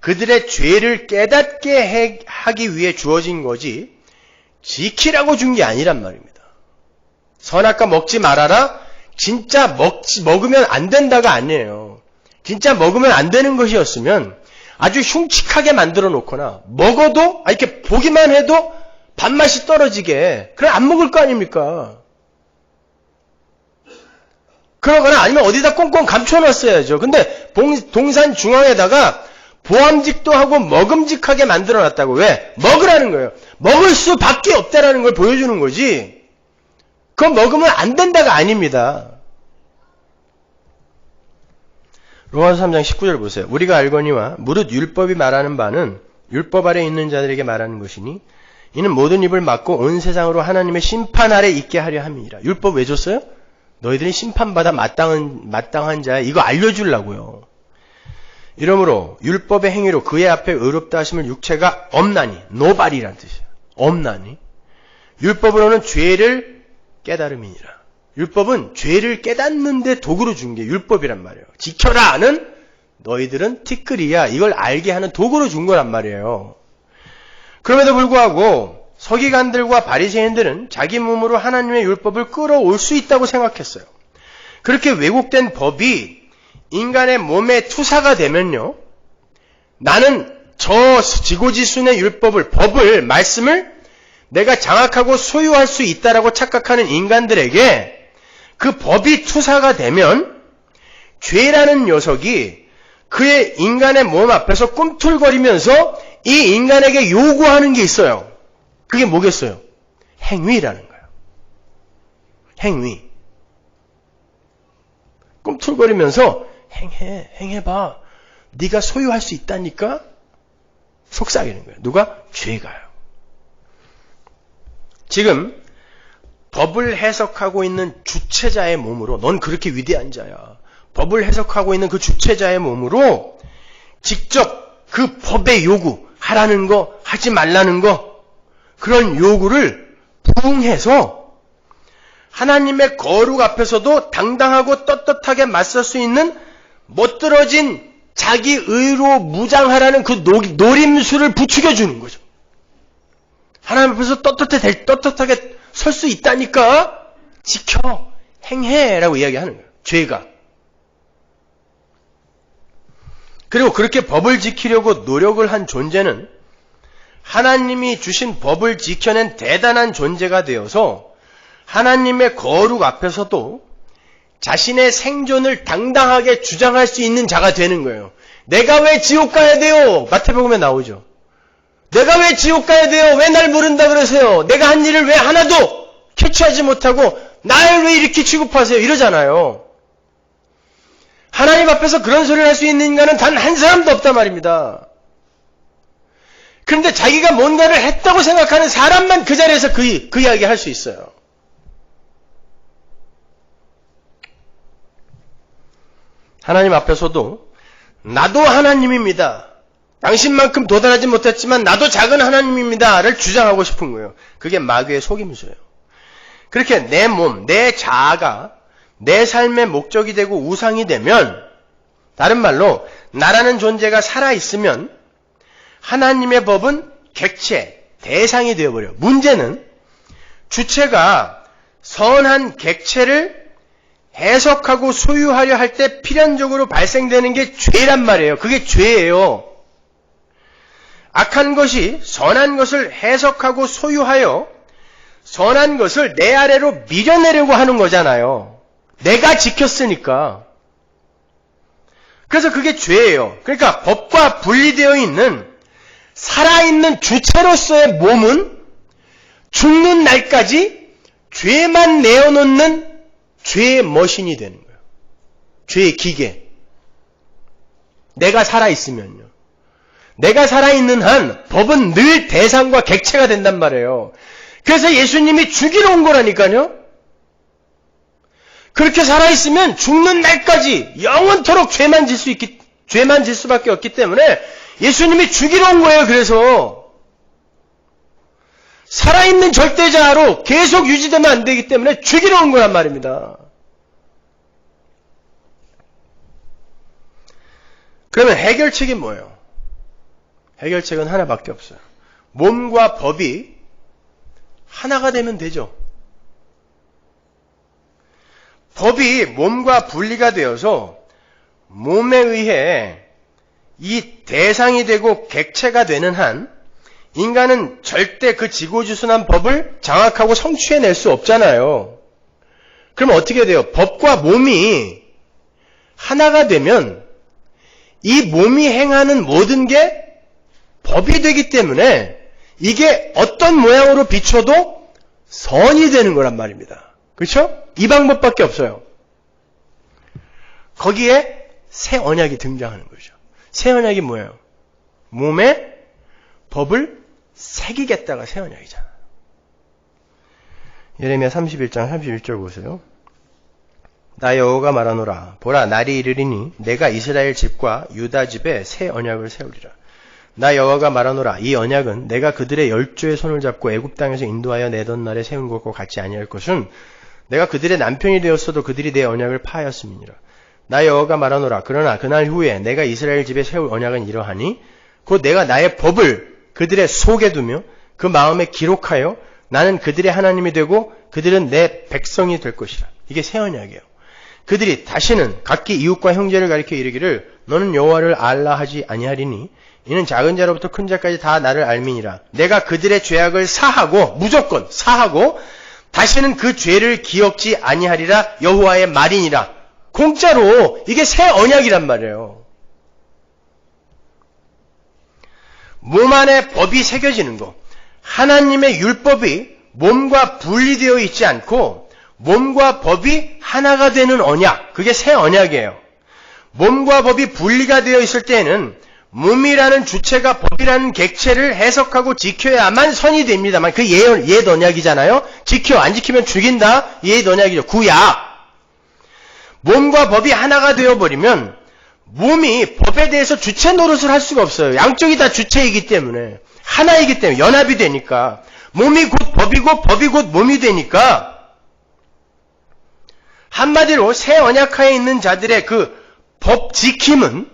그들의 죄를 깨닫게 하기 위해 주어진 거지 지키라고 준 게 아니란 말입니다. 선악과 먹지 말아라. 진짜 먹으면 안 된다가 아니에요. 진짜 먹으면 안 되는 것이었으면 아주 흉측하게 만들어 놓거나 먹어도 이렇게 보기만 해도 밥맛이 떨어지게 그럼 안 먹을 거 아닙니까? 그러거나 아니면 어디다 꽁꽁 감춰놨어야죠. 근데 동산 중앙에다가 보암직도 하고 먹음직하게 만들어놨다고. 왜? 먹으라는 거예요. 먹을 수밖에 없다라는 걸 보여주는 거지. 그거 먹으면 안 된다가 아닙니다. 로마서 3장 19절 보세요. 우리가 알거니와 무릇 율법이 말하는 바는 율법 아래 있는 자들에게 말하는 것이니 이는 모든 입을 막고 온 세상으로 하나님의 심판 아래 있게 하려 함이니라. 율법 왜 줬어요? 너희들이 심판받아 마땅한 자야. 이거 알려주려고요. 이러므로 율법의 행위로 그의 앞에 의롭다 하심을 육체가 없나니, 노발이란 뜻이에요. 없나니. 율법으로는 죄를 깨달음이니라. 율법은 죄를 깨닫는데 도구로 준 게 율법이란 말이에요. 지켜라는 너희들은 티끌이야. 이걸 알게 하는 도구로 준 거란 말이에요. 그럼에도 불구하고 서기관들과 바리새인들은 자기 몸으로 하나님의 율법을 끌어올 수 있다고 생각했어요. 그렇게 왜곡된 법이 인간의 몸에 투사가 되면요, 나는 저 지고지순의 율법을, 법을, 말씀을 내가 장악하고 소유할 수 있다라고 착각하는 인간들에게 그 법이 투사가 되면 죄라는 녀석이 그의 인간의 몸 앞에서 꿈틀거리면서 이 인간에게 요구하는 게 있어요. 그게 뭐겠어요? 행위라는 거예요. 행위. 꿈틀거리면서 행해봐. 네가 소유할 수 있다니까? 속삭이는 거예요. 누가? 죄가요. 지금 법을 해석하고 있는 주체자의 몸으로, 넌 그렇게 위대한 자야. 법을 해석하고 있는 그 주체자의 몸으로 직접 그 법의 요구, 하라는 거, 하지 말라는 거, 그런 요구를 부응해서 하나님의 거룩 앞에서도 당당하고 떳떳하게 맞설 수 있는 멋들어진 자기 의로 무장하라는 그 노림수를 부추겨주는 거죠. 하나님 앞에서 떳떳하게 설 수 있다니까 지켜, 행해라고 이야기하는 거예요. 죄가. 그리고 그렇게 법을 지키려고 노력을 한 존재는 하나님이 주신 법을 지켜낸 대단한 존재가 되어서 하나님의 거룩 앞에서도 자신의 생존을 당당하게 주장할 수 있는 자가 되는 거예요. 내가 왜 지옥 가야 돼요? 마태복음에 나오죠. 내가 왜 지옥 가야 돼요? 왜 날 모른다 그러세요? 내가 한 일을 왜 하나도 캐치하지 못하고 날 왜 이렇게 취급하세요? 이러잖아요. 하나님 앞에서 그런 소리를 할 수 있는 인간은 단 한 사람도 없단 말입니다. 그런데 자기가 뭔가를 했다고 생각하는 사람만 그 자리에서 그 이야기 할 수 있어요. 하나님 앞에서도 나도 하나님입니다. 당신만큼 도달하지 못했지만 나도 작은 하나님입니다를 주장하고 싶은 거예요. 그게 마귀의 속임수예요. 그렇게 내 몸, 내 자아가 내 삶의 목적이 되고 우상이 되면, 다른 말로 나라는 존재가 살아있으면 하나님의 법은 객체, 대상이 되어버려요. 문제는 주체가 선한 객체를 해석하고 소유하려 할 때 필연적으로 발생되는 게 죄란 말이에요. 그게 죄예요. 악한 것이 선한 것을 해석하고 소유하여 선한 것을 내 아래로 밀어내려고 하는 거잖아요. 내가 지켰으니까. 그래서 그게 죄예요. 그러니까 법과 분리되어 있는 살아있는 주체로서의 몸은 죽는 날까지 죄만 내어놓는 죄의 머신이 되는 거예요. 죄의 기계. 내가 살아있으면요. 내가 살아있는 한 법은 늘 대상과 객체가 된단 말이에요. 그래서 예수님이 죽이러 온 거라니까요. 그렇게 살아있으면 죽는 날까지 영원토록 죄만 질 수밖에 없기 때문에 예수님이 죽이러 온 거예요. 그래서 살아있는 절대자로 계속 유지되면 안 되기 때문에 죽이러 온 거란 말입니다. 그러면 해결책이 뭐예요? 해결책은 하나밖에 없어요. 몸과 법이 하나가 되면 되죠. 법이 몸과 분리가 되어서 몸에 의해 이 대상이 되고 객체가 되는 한 인간은 절대 그 지고지순한 법을 장악하고 성취해낼 수 없잖아요. 그럼 어떻게 돼요? 법과 몸이 하나가 되면 이 몸이 행하는 모든 게 법이 되기 때문에 이게 어떤 모양으로 비춰도 선이 되는 거란 말입니다. 그렇죠? 이 방법밖에 없어요. 거기에 새 언약이 등장하는 거죠. 새 언약이 뭐예요? 몸에 법을 새기겠다가 새 언약이잖아요. 예레미야 31장 31절 보세요. 나 여호와가 말하노라. 보라, 날이 이르리니 내가 이스라엘 집과 유다 집에 새 언약을 세우리라. 나 여호와가 말하노라. 이 언약은 내가 그들의 열조의 손을 잡고 애굽 땅에서 인도하여 내던 날에 세운 것과 같지 아니할 것은 내가 그들의 남편이 되었어도 그들이 내 언약을 파하였음이니라. 나 여호와가 말하노라. 그러나 그날 후에 내가 이스라엘 집에 세울 언약은 이러하니 곧 내가 나의 법을 그들의 속에 두며 그 마음에 기록하여 나는 그들의 하나님이 되고 그들은 내 백성이 될 것이라. 이게 새 언약이에요. 그들이 다시는 각기 이웃과 형제를 가리켜 이르기를 너는 여호와를 알라 하지 아니하리니 이는 작은 자로부터 큰 자까지 다 나를 알미니라. 내가 그들의 죄악을 사하고 무조건 사하고 다시는 그 죄를 기억지 아니하리라. 여호와의 말이니라. 공짜로 이게 새 언약이란 말이에요. 몸 안에 법이 새겨지는 거. 하나님의 율법이 몸과 분리되어 있지 않고 몸과 법이 하나가 되는 언약. 그게 새 언약이에요. 몸과 법이 분리가 되어 있을 때에는 몸이라는 주체가 법이라는 객체를 해석하고 지켜야만 선이 됩니다만 그 옛 언약이잖아요. 안 지키면 죽인다. 옛 언약이죠. 구약. 몸과 법이 하나가 되어버리면 몸이 법에 대해서 주체 노릇을 할 수가 없어요. 양쪽이 다 주체이기 때문에 하나이기 때문에 연합이 되니까 몸이 곧 법이고 법이 곧 몸이 되니까 한마디로 새 언약하에 있는 자들의 그 법 지킴은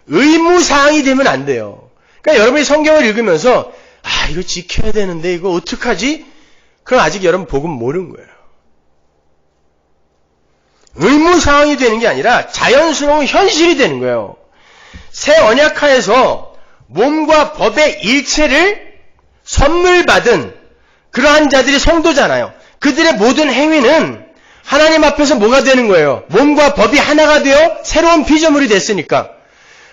의무사항이 되면 안 돼요. 그러니까 여러분이 성경을 읽으면서 이거 지켜야 되는데 이거 어떡하지? 그럼 아직 여러분 복음 모르는 거예요. 의무사항이 되는 게 아니라 자연스러운 현실이 되는 거예요. 새 언약하에서 몸과 법의 일체를 선물 받은 그러한 자들이 성도잖아요. 그들의 모든 행위는 하나님 앞에서 뭐가 되는 거예요? 몸과 법이 하나가 되어 새로운 피조물이 됐으니까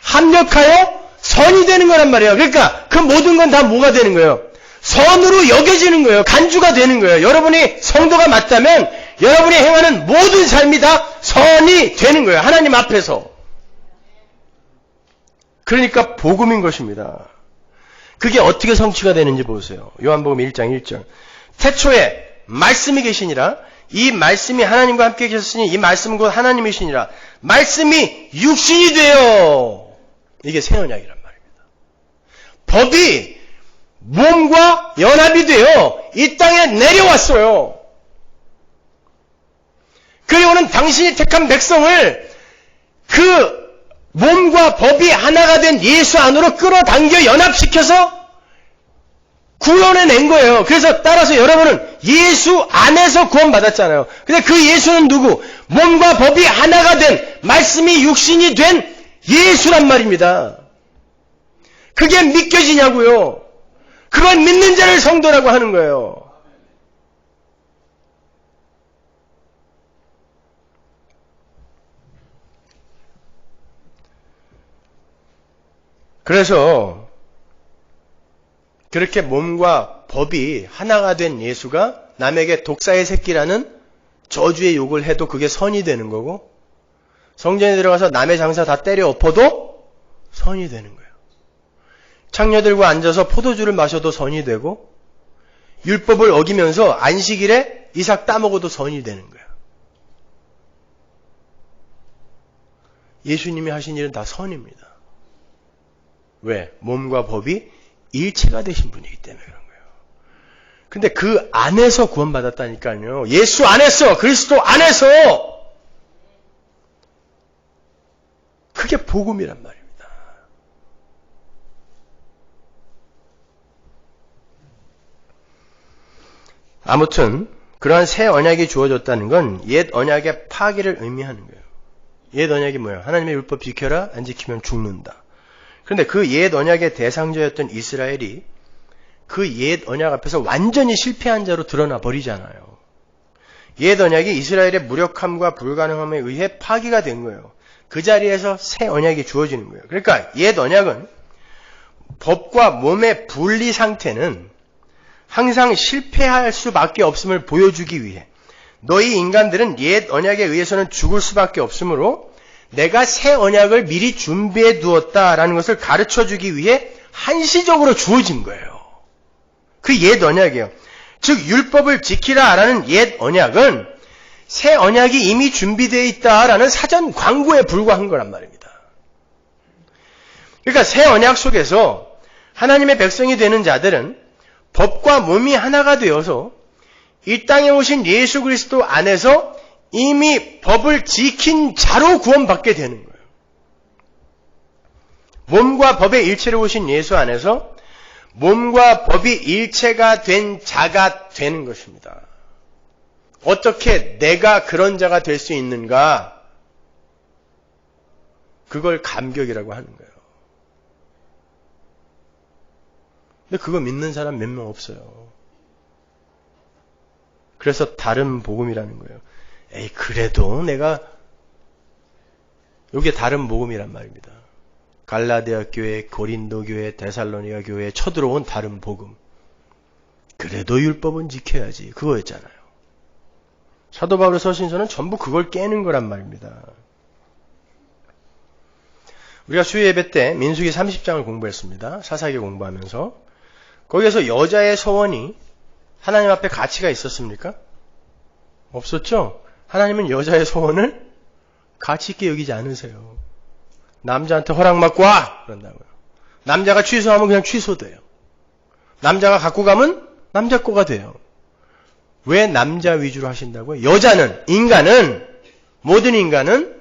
합력하여 선이 되는 거란 말이에요. 그러니까 그 모든 건 다 뭐가 되는 거예요? 선으로 여겨지는 거예요. 간주가 되는 거예요. 여러분이 성도가 맞다면 여러분이 행하는 모든 삶이 다 선이 되는 거예요. 하나님 앞에서. 그러니까 복음인 것입니다. 그게 어떻게 성취가 되는지 보세요. 요한복음 1장 1절. 태초에 말씀이 계시니라. 이 말씀이 하나님과 함께 계셨으니 이 말씀은 곧 하나님이시니라. 말씀이 육신이 되어. 이게 새 언약이란 말입니다. 법이 몸과 연합이 되어 이 땅에 내려왔어요. 그리고는 당신이 택한 백성을 그 몸과 법이 하나가 된 예수 안으로 끌어당겨 연합시켜서 구원해낸 거예요. 그래서 따라서 여러분은 예수 안에서 구원받았잖아요. 근데 그 예수는 누구? 몸과 법이 하나가 된 말씀이 육신이 된 예수란 말입니다. 그게 믿겨지냐고요. 그걸 믿는 자를 성도라고 하는 거예요. 그래서 그렇게 몸과 법이 하나가 된 예수가 남에게 독사의 새끼라는 저주의 욕을 해도 그게 선이 되는 거고 성전에 들어가서 남의 장사 다 때려 엎어도 선이 되는 거예요. 창녀들과 앉아서 포도주를 마셔도 선이 되고 율법을 어기면서 안식일에 이삭 따먹어도 선이 되는 거예요. 예수님이 하신 일은 다 선입니다. 왜? 몸과 법이 일체가 되신 분이기 때문에 그런 거예요. 근데 그 안에서 구원받았다니까요. 예수 안에서, 그리스도 안에서! 그게 복음이란 말입니다. 아무튼 그러한 새 언약이 주어졌다는 건 옛 언약의 파기를 의미하는 거예요. 옛 언약이 뭐예요? 하나님의 율법 지켜라, 안 지키면 죽는다. 그런데 그 옛 언약의 대상자였던 이스라엘이 그 옛 언약 앞에서 완전히 실패한 자로 드러나 버리잖아요. 옛 언약이 이스라엘의 무력함과 불가능함에 의해 파기가 된 거예요. 그 자리에서 새 언약이 주어지는 거예요. 그러니까 옛 언약은 법과 몸의 분리 상태는 항상 실패할 수밖에 없음을 보여주기 위해 너희 인간들은 옛 언약에 의해서는 죽을 수밖에 없으므로 내가 새 언약을 미리 준비해 두었다라는 것을 가르쳐주기 위해 한시적으로 주어진 거예요. 그 옛 언약이에요. 즉 율법을 지키라라는 옛 언약은 새 언약이 이미 준비되어 있다라는 사전 광고에 불과한 거란 말입니다. 그러니까 새 언약 속에서 하나님의 백성이 되는 자들은 법과 몸이 하나가 되어서 이 땅에 오신 예수 그리스도 안에서 이미 법을 지킨 자로 구원받게 되는 거예요. 몸과 법의 일체로 오신 예수 안에서 몸과 법이 일체가 된 자가 되는 것입니다. 어떻게 내가 그런 자가 될 수 있는가? 그걸 감격이라고 하는 거예요. 근데 그거 믿는 사람 몇 명 없어요. 그래서 다른 복음이라는 거예요. 에이, 그래도 내가, 이게 다른 복음이란 말입니다. 갈라디아 교회, 고린도 교회, 데살로니가 교회에 쳐들어온 다른 복음. 그래도 율법은 지켜야지. 그거였잖아요. 사도 바울의 서신서는 전부 그걸 깨는 거란 말입니다. 우리가 수요 예배 때 민수기 30장을 공부했습니다. 사사기 공부하면서. 거기에서 여자의 소원이 하나님 앞에 가치가 있었습니까? 없었죠? 하나님은 여자의 소원을 가치 있게 여기지 않으세요. 남자한테 허락받고 와! 그런다고요. 남자가 취소하면 그냥 취소돼요. 남자가 갖고 가면 남자 거가 돼요. 왜 남자 위주로 하신다고요? 여자는, 인간은, 모든 인간은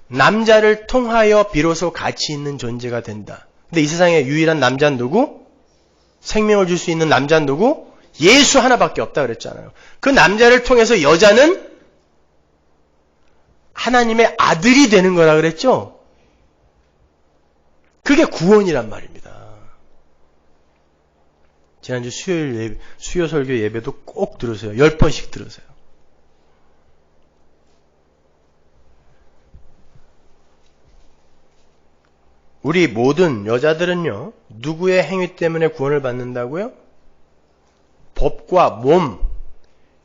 남자를 통하여 비로소 가치 있는 존재가 된다. 근데 이 세상에 유일한 남자는 누구? 생명을 줄 수 있는 남자는 누구? 예수 하나밖에 없다 그랬잖아요. 그 남자를 통해서 여자는 하나님의 아들이 되는 거라 그랬죠? 그게 구원이란 말입니다. 지난주 수요 설교 예배도 꼭 들으세요. 10번씩 들으세요. 우리 모든 여자들은요, 누구의 행위 때문에 구원을 받는다고요? 법과 몸,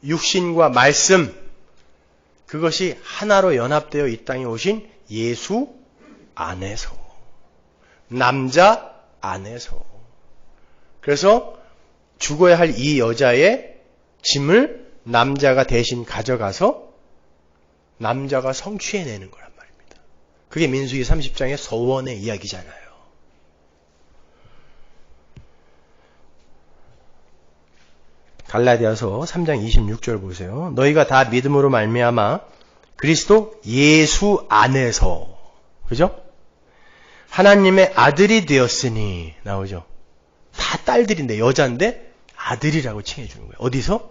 육신과 말씀, 그것이 하나로 연합되어 이 땅에 오신 예수 안에서, 남자 안에서. 그래서 죽어야 할 이 여자의 짐을 남자가 대신 가져가서 남자가 성취해내는 거란 말입니다. 그게 민수기 30장의 소원의 이야기잖아요. 갈라디아서 3장 26절 보세요. 너희가 다 믿음으로 말미암아 그리스도 예수 안에서, 그죠? 하나님의 아들이 되었으니, 나오죠? 다 딸들인데, 여자인데 아들이라고 칭해주는 거예요. 어디서?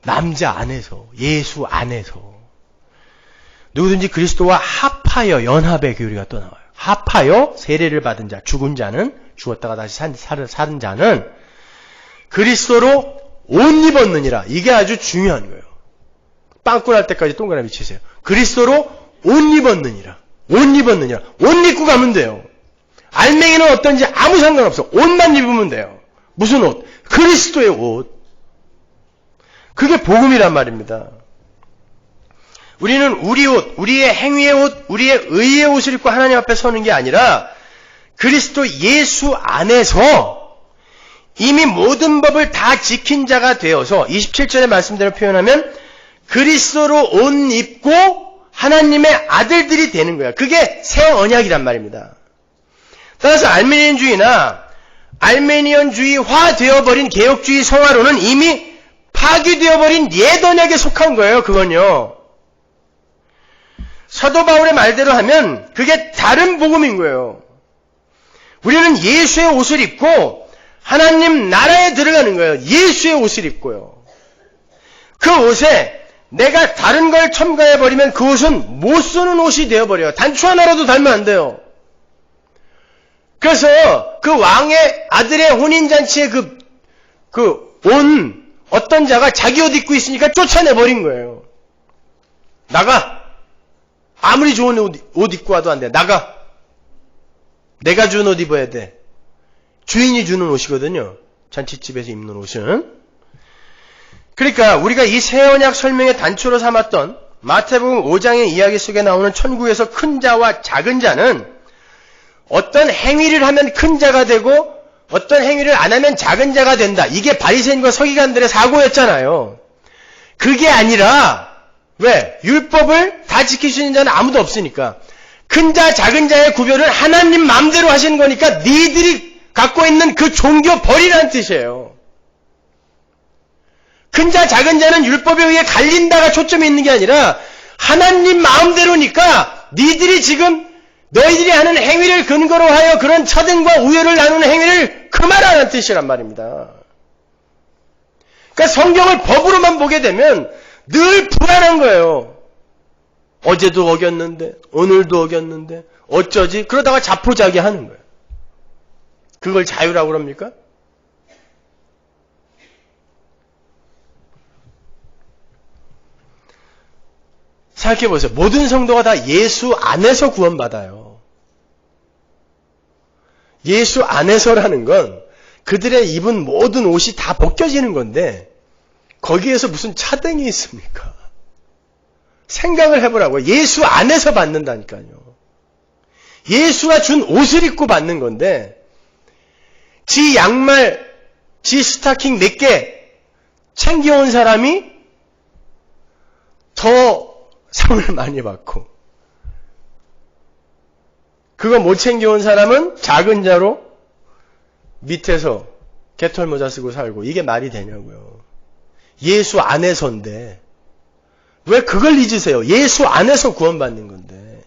남자 안에서, 예수 안에서. 누구든지 그리스도와 합하여 연합의 교리가 또 나와요. 합하여 세례를 받은 자, 죽은 자는, 죽었다가 다시 사는 자는 그리스도로 옷 입었느니라. 이게 아주 중요한 거예요. 빵꾸 날 때까지 동그라미 치세요. 그리스도로 옷 입었느니라. 옷 입었느니라. 옷 입고 가면 돼요. 알맹이는 어떤지 아무 상관없어. 옷만 입으면 돼요. 무슨 옷? 그리스도의 옷. 그게 복음이란 말입니다. 우리는 우리 옷, 우리의 행위의 옷, 우리의 의의 옷을 입고 하나님 앞에 서는 게 아니라 그리스도 예수 안에서 이미 모든 법을 다 지킨 자가 되어서 27절의 말씀대로 표현하면 그리스도로 옷 입고 하나님의 아들들이 되는 거야. 그게 새 언약이란 말입니다. 따라서 알메니안주의나 알메니언주의화 되어버린 개혁주의 성화론은 이미 파기되어버린 옛 언약에 속한 거예요. 그건요. 사도 바울의 말대로 하면 그게 다른 복음인 거예요. 우리는 예수의 옷을 입고 하나님 나라에 들어가는 거예요. 예수의 옷을 입고요. 그 옷에 내가 다른 걸 첨가해버리면 그 옷은 못 쓰는 옷이 되어버려요. 단추 하나라도 달면 안 돼요. 그래서 그 왕의 아들의 혼인잔치에 온 어떤 자가 자기 옷 입고 있으니까 쫓아내버린 거예요. 나가! 아무리 좋은 옷 입고 와도 안 돼. 나가! 내가 준 옷 입어야 돼. 주인이 주는 옷이거든요. 잔치집에서 입는 옷은. 그러니까 우리가 이 새 언약 설명의 단초로 삼았던 마태복음 5장의 이야기 속에 나오는 천국에서 큰 자와 작은 자는 어떤 행위를 하면 큰 자가 되고 어떤 행위를 안 하면 작은 자가 된다. 이게 바리새인과 서기관들의 사고였잖아요. 그게 아니라 왜? 율법을 다 지킬 수 있는 자는 아무도 없으니까 큰 자, 작은 자의 구별을 하나님 마음대로 하시는 거니까 니들이 갖고 있는 그 종교 버리라는 뜻이에요. 큰 자, 작은 자는 율법에 의해 갈린다가 초점이 있는 게 아니라 하나님 마음대로니까 니들이 지금 너희들이 하는 행위를 근거로 하여 그런 처등과 우열을 나누는 행위를 그만하라는 뜻이란 말입니다. 그러니까 성경을 법으로만 보게 되면 늘 불안한 거예요. 어제도 어겼는데 오늘도 어겼는데 어쩌지? 그러다가 자포자기 하는 거예요. 그걸 자유라고 그럽니까? 생각해보세요. 모든 성도가 다 예수 안에서 구원받아요. 예수 안에서라는 건 그들의 입은 모든 옷이 다 벗겨지는 건데 거기에서 무슨 차등이 있습니까? 생각을 해보라고요. 예수 안에서 받는다니까요. 예수가 준 옷을 입고 받는 건데 지 양말, 지 스타킹 4개 챙겨온 사람이 더 상을 많이 받고 그거 못 챙겨온 사람은 작은 자로 밑에서 개털모자 쓰고 살고 이게 말이 되냐고요. 예수 안에서인데 왜 그걸 잊으세요? 예수 안에서 구원받는 건데.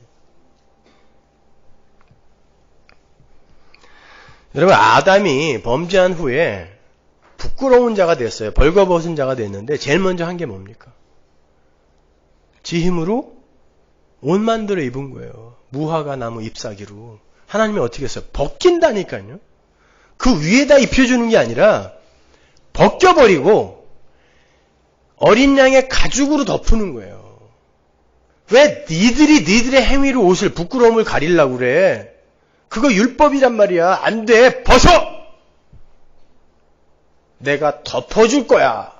여러분 아담이 범죄한 후에 부끄러운 자가 됐어요. 벌거벗은 자가 됐는데 제일 먼저 한 게 뭡니까? 지 힘으로 옷 만들어 입은 거예요. 무화과 나무 잎사귀로. 하나님이 어떻게 했어요? 벗긴다니까요. 그 위에다 입혀주는 게 아니라 벗겨버리고 어린 양의 가죽으로 덮는 거예요. 왜 니들의 행위로 옷을 부끄러움을 가리려고 그래? 그거 율법이란 말이야. 안 돼. 벗어! 내가 덮어줄 거야.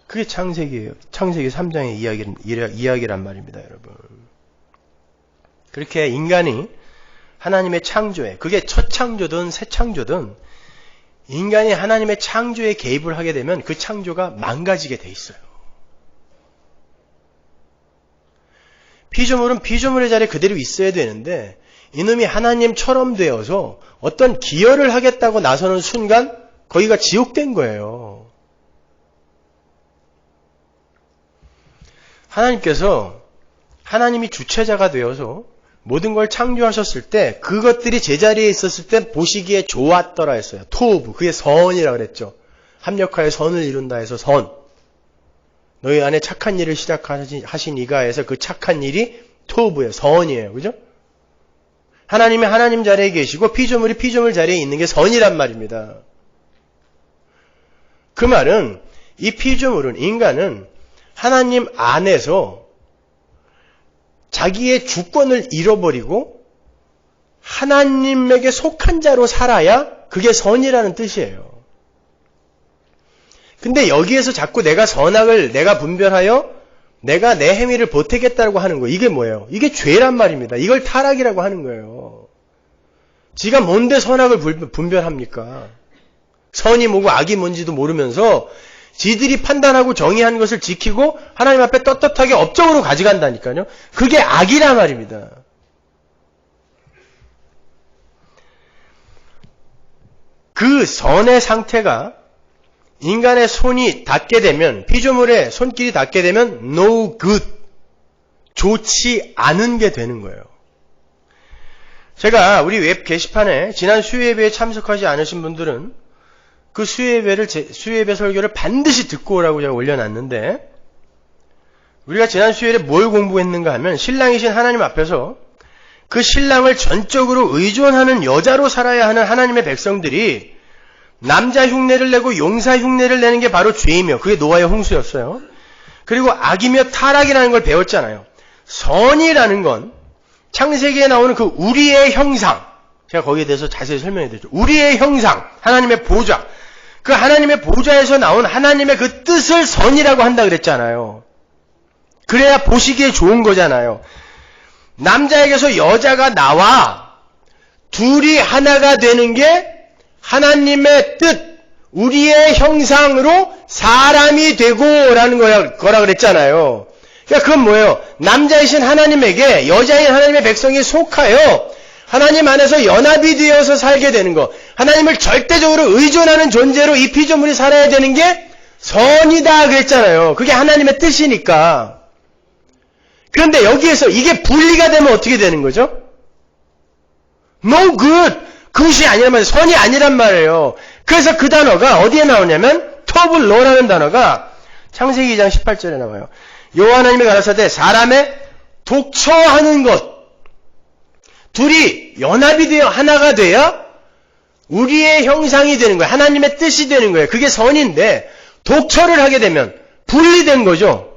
그게 창세기예요. 창세기 3장의 이야기란 말입니다, 여러분. 그렇게 인간이 하나님의 창조에, 그게 첫 창조든 새 창조든 인간이 하나님의 창조에 개입을 하게 되면 그 창조가 망가지게 돼 있어요. 피조물은 피조물의 자리에 그대로 있어야 되는데 이놈이 하나님처럼 되어서 어떤 기여를 하겠다고 나서는 순간 거기가 지옥된 거예요. 하나님께서 하나님이 주체자가 되어서 모든 걸 창조하셨을 때 그것들이 제자리에 있었을 때 보시기에 좋았더라 했어요. 토브, 그게 선이라고 그랬죠. 합력하여 선을 이룬다 해서 선. 너희 안에 착한 일을 시작하신 이가 해서 그 착한 일이 토브예요. 선이에요. 그죠? 하나님이 하나님 자리에 계시고 피조물이 피조물 자리에 있는 게 선이란 말입니다. 그 말은 이 피조물은, 인간은 하나님 안에서 자기의 주권을 잃어버리고 하나님에게 속한 자로 살아야 그게 선이라는 뜻이에요. 근데 여기에서 자꾸 내가 선악을 내가 분별하여 내가 내 행위를 보태겠다고 하는 거, 이게 뭐예요? 이게 죄란 말입니다. 이걸 타락이라고 하는 거예요. 지가 뭔데 선악을 분별합니까? 선이 뭐고 악이 뭔지도 모르면서 지들이 판단하고 정의한 것을 지키고 하나님 앞에 떳떳하게 업적으로 가져간다니까요. 그게 악이란 말입니다. 그 선의 상태가 인간의 손이 닿게 되면, 피조물의 손길이 닿게 되면 no good, 좋지 않은 게 되는 거예요. 제가 우리 웹 게시판에 지난 수요예배에 참석하지 않으신 분들은 그 수요예배 설교를 반드시 듣고 오라고 제가 올려놨는데, 우리가 지난 수요일에 뭘 공부했는가 하면 신랑이신 하나님 앞에서 그 신랑을 전적으로 의존하는 여자로 살아야 하는 하나님의 백성들이 남자 흉내를 내고 용사 흉내를 내는 게 바로 죄이며 그게 노아의 홍수였어요. 그리고 악이며 타락이라는 걸 배웠잖아요. 선이라는 건 창세기에 나오는 그 우리의 형상, 제가 거기에 대해서 자세히 설명해 드렸죠. 우리의 형상, 하나님의 보좌, 그 하나님의 보좌에서 나온 하나님의 그 뜻을 선이라고 한다 그랬잖아요. 그래야 보시기에 좋은 거잖아요. 남자에게서 여자가 나와 둘이 하나가 되는 게 하나님의 뜻, 우리의 형상으로 사람이 되고라는 거라 그랬잖아요. 그러니까 그건 뭐예요? 남자이신 하나님에게 여자인 하나님의 백성이 속하여 하나님 안에서 연합이 되어서 살게 되는 거, 하나님을 절대적으로 의존하는 존재로 이 피조물이 살아야 되는 게 선이다 그랬잖아요. 그게 하나님의 뜻이니까. 그런데 여기에서 이게 분리가 되면 어떻게 되는 거죠? No good. 그것이 아니란 말이에요. 선이 아니란 말이에요. 그래서 그 단어가 어디에 나오냐면 터블로라는 단어가 창세기 2장 18절에 나와요. 여호와 하나님이 가라사대 사람의 독처하는 것, 둘이 연합이 되어 하나가 돼야 우리의 형상이 되는 거예요. 하나님의 뜻이 되는 거예요. 그게 선인데 독처를 하게 되면 분리된 거죠.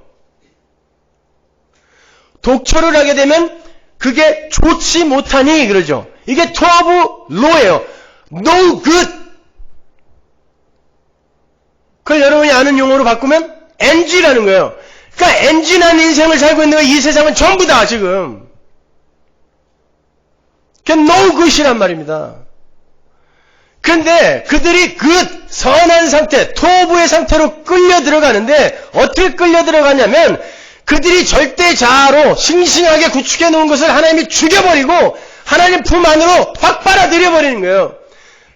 독처를 하게 되면 그게 좋지 못하니 그러죠. 이게 터블로예요. No good. 그걸 여러분이 아는 용어로 바꾸면 NG라는 거예요. 그러니까 NG난 인생을 살고 있는 거예요. 이 세상은 전부 다 지금. 그게 no good이란 말입니다. 그런데 그들이 good, 선한 상태, 토부의 상태로 끌려 들어가는데 어떻게 끌려 들어가냐면 그들이 절대자아로 싱싱하게 구축해 놓은 것을 하나님이 죽여버리고 하나님 품 안으로 확 빨아들여버리는 거예요.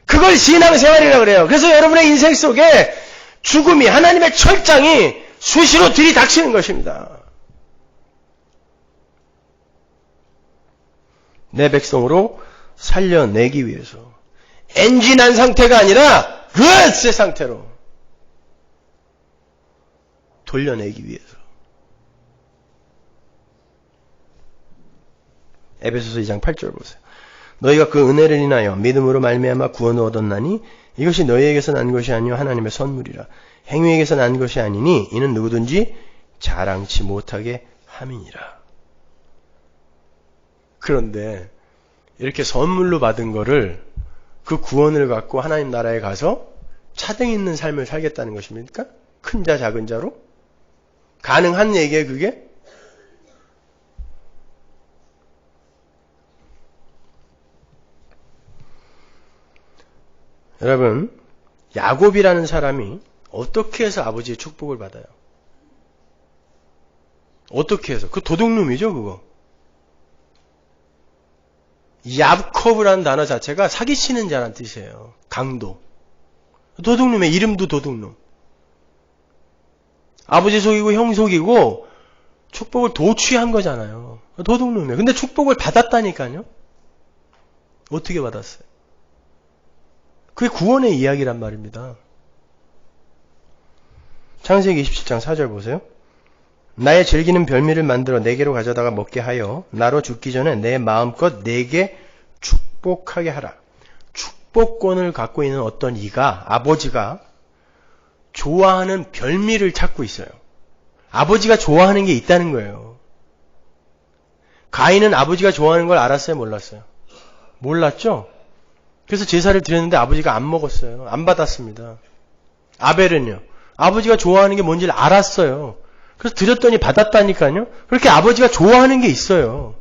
그걸 신앙생활이라고 그래요. 그래서 여러분의 인생 속에 죽음이, 하나님의 철장이 수시로 들이닥치는 것입니다. 내 백성으로 살려내기 위해서. 엔진한 상태가 아니라 그의 상태로 돌려내기 위해서. 에베소서 2장 8절 보세요. 너희가 그 은혜를 인하여 믿음으로 말미암아 구원을 얻었나니 이것이 너희에게서 난 것이 아니요 하나님의 선물이라. 행위에게서 난 것이 아니니 이는 누구든지 자랑치 못하게 함이니라. 그런데 이렇게 선물로 받은 거를, 그 구원을 갖고 하나님 나라에 가서 차등 있는 삶을 살겠다는 것입니까? 큰 자 작은 자로? 가능한 얘기예요 그게? 여러분, 야곱이라는 사람이 어떻게 해서 아버지의 축복을 받아요? 어떻게 해서? 그 도둑놈이죠, 그거. 야콥이라는 단어 자체가 사기치는 자란 뜻이에요. 강도. 도둑놈의 이름도 도둑놈. 아버지 속이고 형 속이고 축복을 도취한 거잖아요. 도둑놈이에요. 근데 축복을 받았다니까요. 어떻게 받았어요? 그게 구원의 이야기란 말입니다. 창세기 27장 4절 보세요. 나의 즐기는 별미를 만들어 내게로 가져다가 먹게 하여 나로 죽기 전에 내 마음껏 내게 축복하게 하라. 축복권을 갖고 있는 어떤 이가, 아버지가 좋아하는 별미를 찾고 있어요. 아버지가 좋아하는 게 있다는 거예요. 가인은 아버지가 좋아하는 걸 알았어요? 몰랐어요? 몰랐죠? 그래서 제사를 드렸는데 아버지가 안 먹었어요. 안 받았습니다. 아벨은요? 아버지가 좋아하는 게 뭔지를 알았어요. 그래서 드렸더니 받았다니까요. 그렇게 아버지가 좋아하는 게 있어요.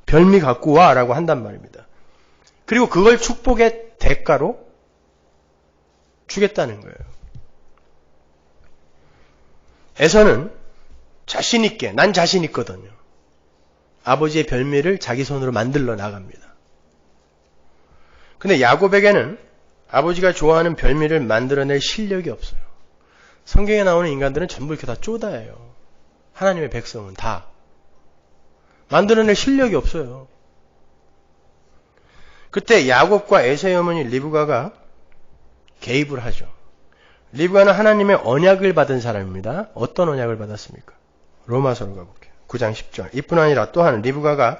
별미 갖고 와 라고 한단 말입니다. 그리고 그걸 축복의 대가로 주겠다는 거예요. 에서는 자신 있게, 난 자신 있거든요. 아버지의 별미를 자기 손으로 만들러 나갑니다. 근데 야곱에게는 아버지가 좋아하는 별미를 만들어낼 실력이 없어요. 성경에 나오는 인간들은 전부 이렇게 다 쪼다예요. 하나님의 백성은 다. 만들어낼 실력이 없어요. 그때 야곱과 에서의 어머니 리브가가 개입을 하죠. 리브가는 하나님의 언약을 받은 사람입니다. 어떤 언약을 받았습니까? 로마서로 가볼게요. 9장 10절. 이뿐 아니라 또한 리브가가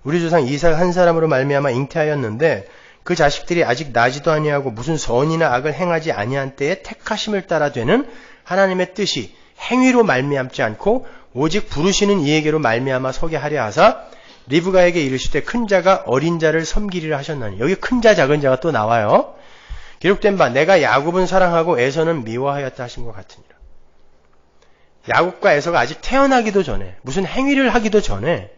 우리 조상 이삭 한 사람으로 말미암아 잉태하였는데 그 자식들이 아직 나지도 아니하고 무슨 선이나 악을 행하지 아니한 때에 택하심을 따라 되는 하나님의 뜻이 행위로 말미암지 않고 오직 부르시는 이에게로 말미암아 서게 하려 하사 리브가에게 이르시되 큰 자가 어린 자를 섬기리라 하셨나니. 여기 큰 자 작은 자가 또 나와요. 기록된 바 내가 야곱은 사랑하고 에서는 미워하였다 하신 것 같으니라. 야곱과 에서가 아직 태어나기도 전에, 무슨 행위를 하기도 전에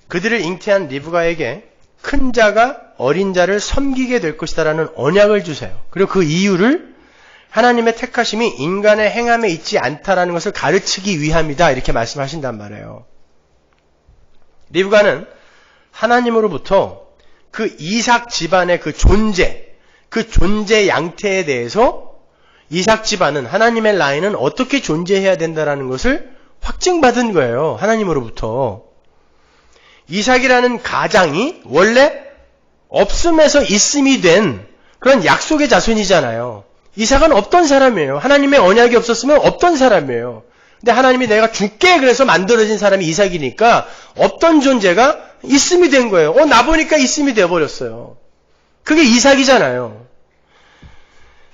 그들을 잉태한 리브가에게 큰 자가 어린 자를 섬기게 될 것이다라는 언약을 주세요. 그리고 그 이유를 하나님의 택하심이 인간의 행함에 있지 않다라는 것을 가르치기 위함이다 이렇게 말씀하신단 말이에요. 리브가는 하나님으로부터 그 이삭 집안의 그 존재 양태에 대해서 이삭 집안은, 하나님의 라인은 어떻게 존재해야 된다라는 것을 확증받은 거예요. 하나님으로부터. 이삭이라는 가장이 원래 없음에서 있음이 된 그런 약속의 자손이잖아요. 이삭은 없던 사람이에요. 하나님의 언약이 없었으면 없던 사람이에요. 근데 하나님이 내가 줄게 그래서 만들어진 사람이 이삭이니까 없던 존재가 있음이 된 거예요. 나 보니까 있음이 되어버렸어요. 그게 이삭이잖아요.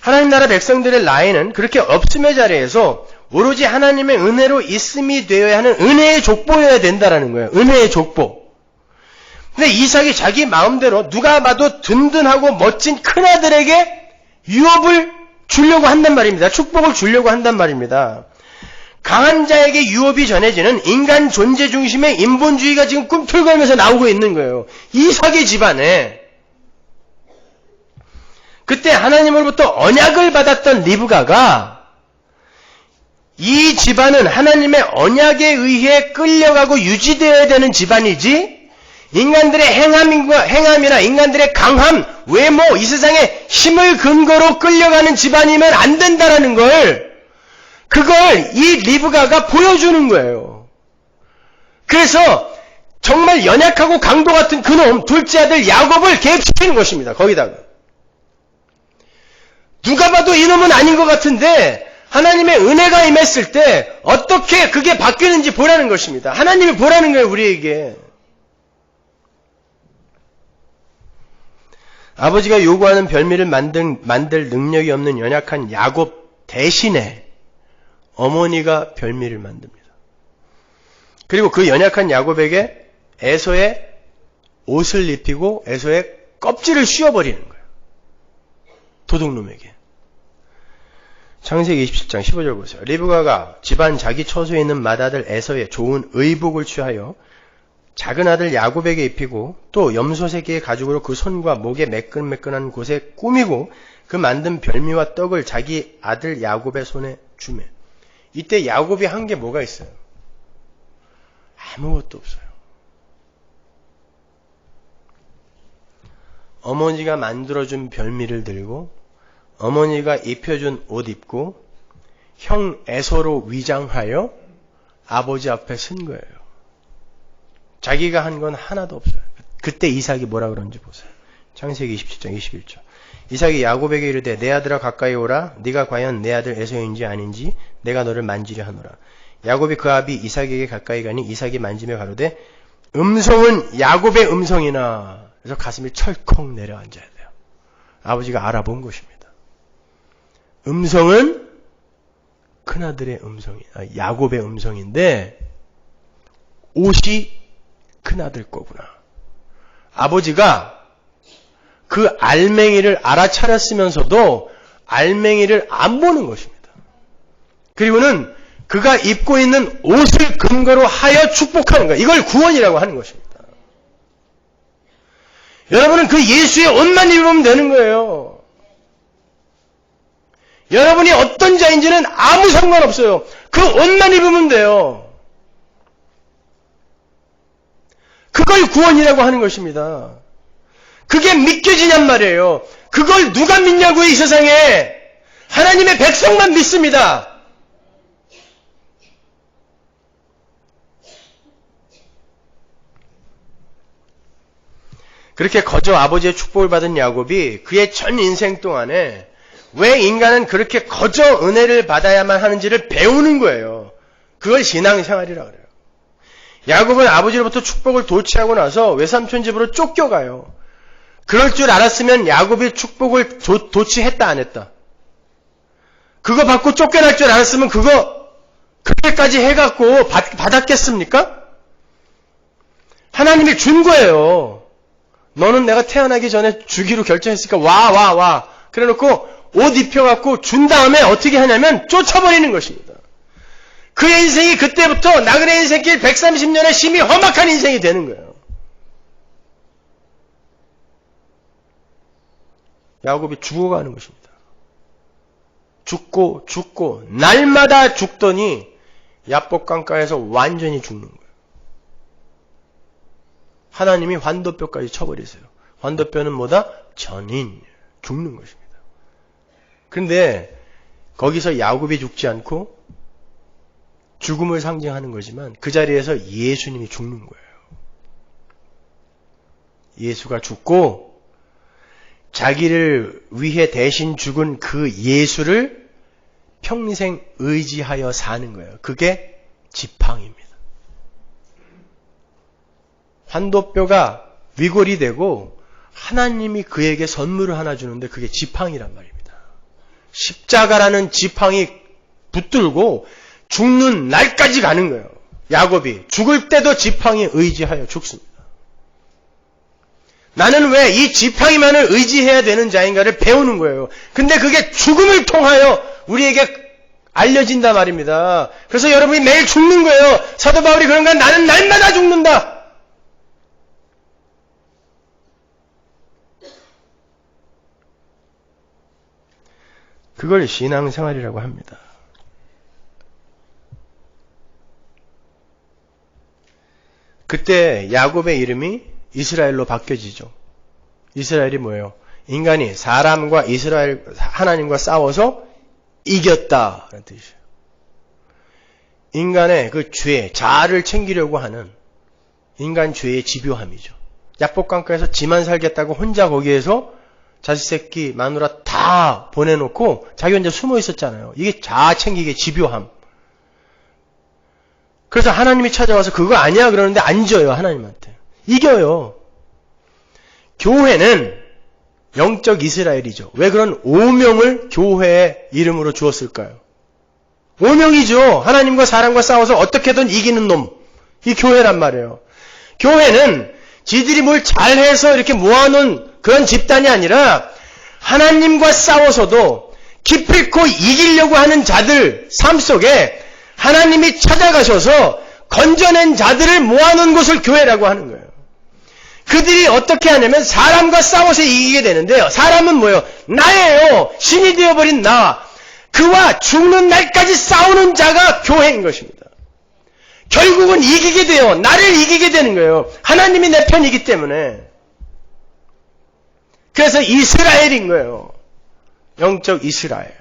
하나님 나라 백성들의 라인은 그렇게 없음의 자리에서 오로지 하나님의 은혜로 있음이 되어야 하는 은혜의 족보여야 된다라는 거예요. 은혜의 족보. 근데 이삭이 자기 마음대로 누가 봐도 든든하고 멋진 큰아들에게 유업을 주려고 한단 말입니다. 축복을 주려고 한단 말입니다. 강한 자에게 유업이 전해지는 인간 존재 중심의 인본주의가 지금 꿈틀거리면서 나오고 있는 거예요. 이삭의 집안에. 그때 하나님으로부터 언약을 받았던 리브가가 이 집안은 하나님의 언약에 의해 끌려가고 유지되어야 되는 집안이지 인간들의 행함이나 인간들의 강함, 외모, 이 세상의 힘을 근거로 끌려가는 집안이면 안 된다라는 그걸 이 리브가가 보여주는 거예요. 그래서 정말 연약하고 강도 같은 그놈 둘째 아들 야곱을 개입시키는 것입니다. 거기다가. 누가 봐도 이놈은 아닌 것 같은데 하나님의 은혜가 임했을 때 어떻게 그게 바뀌는지 보라는 것입니다. 하나님이 보라는 거예요, 우리에게. 아버지가 요구하는 별미를 만들 능력이 없는 연약한 야곱 대신에 어머니가 별미를 만듭니다. 그리고 그 연약한 야곱에게 에서의 옷을 입히고 에서의 껍질을 씌워버리는 거예요. 도둑놈에게. 창세기 27장 15절 보세요. 리브가가 집안 자기 처소에 있는 맏아들 에서의 좋은 의복을 취하여 작은 아들 야곱에게 입히고 또 염소 새끼의 가죽으로 그 손과 목에 매끈매끈한 곳에 꾸미고 그 만든 별미와 떡을 자기 아들 야곱의 손에 주매. 이때 야곱이 한 게 뭐가 있어요? 아무것도 없어요. 어머니가 만들어준 별미를 들고 어머니가 입혀준 옷 입고 형 에서로 위장하여 아버지 앞에 선 거예요. 자기가 한 건 하나도 없어요. 그때 이삭이 뭐라 그런지 보세요. 창세기 27장 21절. 이삭이 야곱에게 이르되 내 아들아 가까이 오라. 네가 과연 내 아들 에서인지 아닌지 내가 너를 만지려 하노라. 야곱이 그 아비 이삭에게 가까이 가니 이삭이 만지며 가로되 음성은 야곱의 음성이나. 그래서 가슴이 철컥 내려앉아야 돼요. 아버지가 알아본 것입니다. 음성은 큰아들의 야곱의 음성인데 옷이 큰아들 거구나. 아버지가 그 알맹이를 알아차렸으면서도 알맹이를 안 보는 것입니다. 그리고는 그가 입고 있는 옷을 근거로 하여 축복하는 거예요. 이걸 구원이라고 하는 것입니다. 여러분은 그 예수의 옷만 입으면 되는 거예요. 여러분이 어떤 자인지는 아무 상관없어요. 그 옷만 입으면 돼요. 그걸 구원이라고 하는 것입니다. 그게 믿겨지냔 말이에요. 그걸 누가 믿냐고요, 이 세상에. 하나님의 백성만 믿습니다. 그렇게 거저 아버지의 축복을 받은 야곱이 그의 전 인생 동안에 왜 인간은 그렇게 거저 은혜를 받아야만 하는지를 배우는 거예요. 그걸 신앙생활이라고 그래요. 야곱은 아버지로부터 축복을 도취하고 나서 외삼촌 집으로 쫓겨가요. 그럴 줄 알았으면 야곱이 축복을 도취했다 안 했다. 그거 받고 쫓겨날 줄 알았으면 그거 그렇게까지 해갖고 받았겠습니까? 하나님이 준 거예요. 너는 내가 태어나기 전에 주기로 결정했으니까 와. 그래놓고 옷 입혀갖고 준 다음에 어떻게 하냐면 쫓아버리는 것입니다. 그의 인생이 그때부터 나그네 인생길 130년의 심히 험악한 인생이 되는 거예요. 야곱이 죽어가는 것입니다. 죽고 날마다 죽더니 야복강가에서 완전히 죽는 거예요. 하나님이 환도뼈까지 쳐버리세요. 환도뼈는 뭐다? 전인, 죽는 것입니다. 그런데 거기서 야곱이 죽지 않고 죽음을 상징하는 거지만 그 자리에서 예수님이 죽는 거예요. 예수가 죽고 자기를 위해 대신 죽은 그 예수를 평생 의지하여 사는 거예요. 그게 지팡이입니다. 환도뼈가 위골이 되고 하나님이 그에게 선물을 하나 주는데 그게 지팡이란 말입니다. 십자가라는 지팡이 붙들고 죽는 날까지 가는 거예요. 야곱이 죽을 때도 지팡이 의지하여 죽습니다. 나는 왜 이 지팡이만을 의지해야 되는 자인가를 배우는 거예요. 근데 그게 죽음을 통하여 우리에게 알려진단 말입니다. 그래서 여러분이 매일 죽는 거예요. 사도 바울이 그런가? 나는 날마다 죽는다. 그걸 신앙생활이라고 합니다. 그때 야곱의 이름이 이스라엘로 바뀌어지죠. 이스라엘이 뭐예요? 인간이 사람과 이스라엘 하나님과 싸워서 이겼다라는 뜻이에요. 인간의 그 죄, 자아를 챙기려고 하는 인간 죄의 집요함이죠. 야복강가에서 지만 살겠다고 혼자 거기에서 자식 새끼, 마누라 다 보내놓고 자기 혼자 숨어 있었잖아요. 이게 자아 챙기기의 집요함. 그래서 하나님이 찾아와서 그거 아니야 그러는데 안 져요. 하나님한테. 이겨요. 교회는 영적 이스라엘이죠. 왜 그런 오명을 교회의 이름으로 주었을까요? 오명이죠. 하나님과 사람과 싸워서 어떻게든 이기는 놈. 이 교회란 말이에요. 교회는 지들이 뭘 잘해서 이렇게 모아놓은 그런 집단이 아니라 하나님과 싸워서도 기필코 이기려고 하는 자들 삶 속에 하나님이 찾아가셔서 건져낸 자들을 모아놓은 곳을 교회라고 하는 거예요. 그들이 어떻게 하냐면 사람과 싸워서 이기게 되는데요. 사람은 뭐예요? 나예요. 신이 되어버린 나. 그와 죽는 날까지 싸우는 자가 교회인 것입니다. 결국은 이기게 돼요. 나를 이기게 되는 거예요. 하나님이 내 편이기 때문에. 그래서 이스라엘인 거예요. 영적 이스라엘.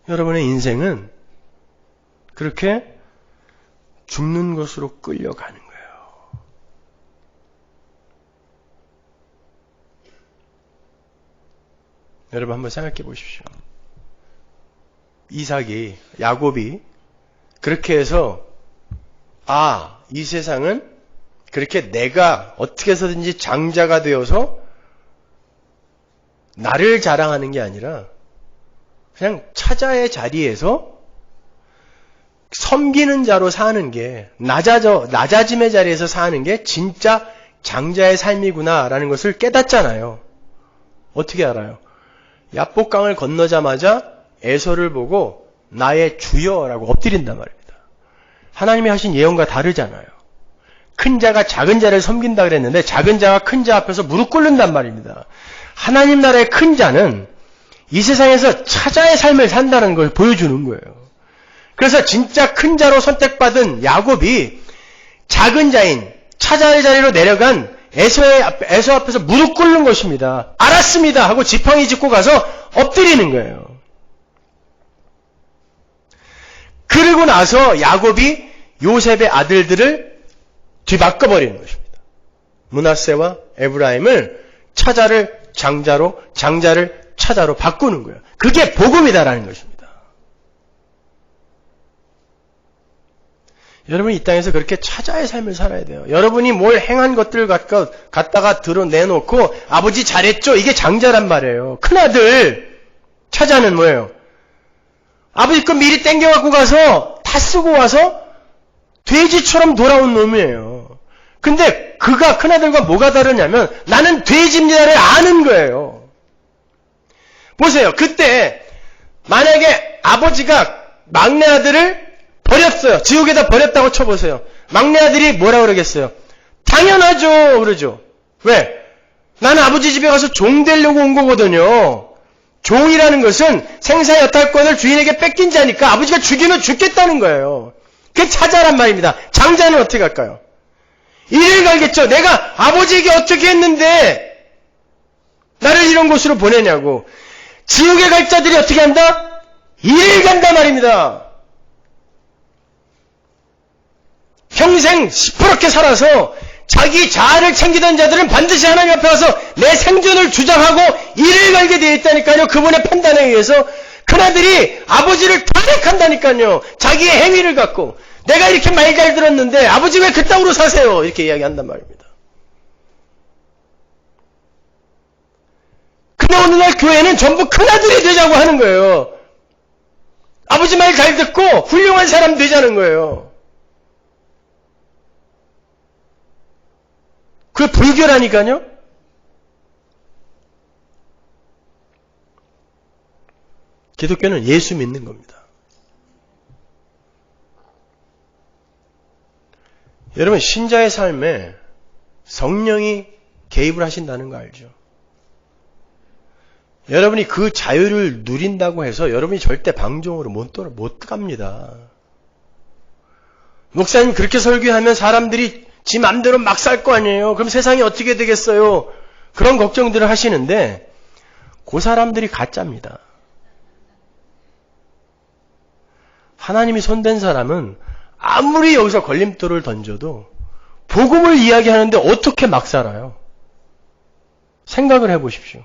여러분의 인생은 그렇게 죽는 것으로 끌려가는 거예요. 여러분 한번 생각해 보십시오. 이삭이, 야곱이 그렇게 해서 이 세상은 그렇게 내가 어떻게 해서든지 장자가 되어서 나를 자랑하는 게 아니라 그냥 차자의 자리에서 섬기는 자로 사는 게 낮아짐의 자리에서 사는 게 진짜 장자의 삶이구나라는 것을 깨닫잖아요. 어떻게 알아요? 야복강을 건너자마자 에서를 보고 나의 주여라고 엎드린단 말입니다. 하나님이 하신 예언과 다르잖아요. 큰 자가 작은 자를 섬긴다 그랬는데 작은 자가 큰 자 앞에서 무릎 꿇는단 말입니다. 하나님 나라의 큰 자는 이 세상에서 차자의 삶을 산다는 걸 보여주는 거예요. 그래서 진짜 큰 자로 선택받은 야곱이 작은 자인 차자의 자리로 내려간 에서 앞에서 무릎 꿇는 것입니다. 알았습니다 하고 지팡이 짚고 가서 엎드리는 거예요. 그리고 나서 야곱이 요셉의 아들들을 뒤바꿔버리는 것입니다. 므낫세와 에브라임을 차자를 장자로, 장자를 차자로 바꾸는 거예요. 그게 복음이다라는 것입니다. 여러분이 이 땅에서 그렇게 차자의 삶을 살아야 돼요. 여러분이 뭘 행한 것들을 갖다가 드러내놓고 아버지 잘했죠? 이게 장자란 말이에요. 큰아들 차자는 뭐예요? 아버지 거 미리 땡겨갖고 가서 다 쓰고 와서 돼지처럼 돌아온 놈이에요. 근데 그가 큰아들과 뭐가 다르냐면 나는 돼지입니다를 아는 거예요. 보세요. 그때 만약에 아버지가 막내 아들을 버렸어요. 지옥에다 버렸다고 쳐보세요. 막내 아들이 뭐라 그러겠어요? 당연하죠. 그러죠. 왜? 나는 아버지 집에 가서 종 되려고 온 거거든요. 종이라는 것은 생사 여탈권을 주인에게 뺏긴 자니까 아버지가 죽이면 죽겠다는 거예요. 그게 차자란 말입니다. 장자는 어떻게 할까요? 이를 갈겠죠. 내가 아버지에게 어떻게 했는데 나를 이런 곳으로 보내냐고. 지옥에 갈 자들이 어떻게 한다? 이를 간다 말입니다. 평생 시퍼렇게 살아서 자기 자아를 챙기던 자들은 반드시 하나님 앞에 와서 내 생존을 주장하고 이를 갈게 되어 있다니까요. 그분의 판단에 의해서 큰아들이 아버지를 탄핵한다니까요. 자기의 행위를 갖고 내가 이렇게 말 잘 들었는데 아버지 왜 그따구로 사세요? 이렇게 이야기한단 말입니다. 근데 어느 날 교회는 전부 큰아들이 되자고 하는 거예요. 아버지 말 잘 듣고 훌륭한 사람 되자는 거예요. 그게 불교라니까요. 기독교는 예수 믿는 겁니다. 여러분 신자의 삶에 성령이 개입을 하신다는 거 알죠? 여러분이 그 자유를 누린다고 해서 여러분이 절대 방종으로 못 갑니다. 목사님 그렇게 설교하면 사람들이 지 맘대로 막 살 거 아니에요. 그럼 세상이 어떻게 되겠어요? 그런 걱정들을 하시는데 그 사람들이 가짜입니다. 하나님이 손댄 사람은 아무리 여기서 걸림돌을 던져도 복음을 이야기하는데 어떻게 막 살아요? 생각을 해보십시오.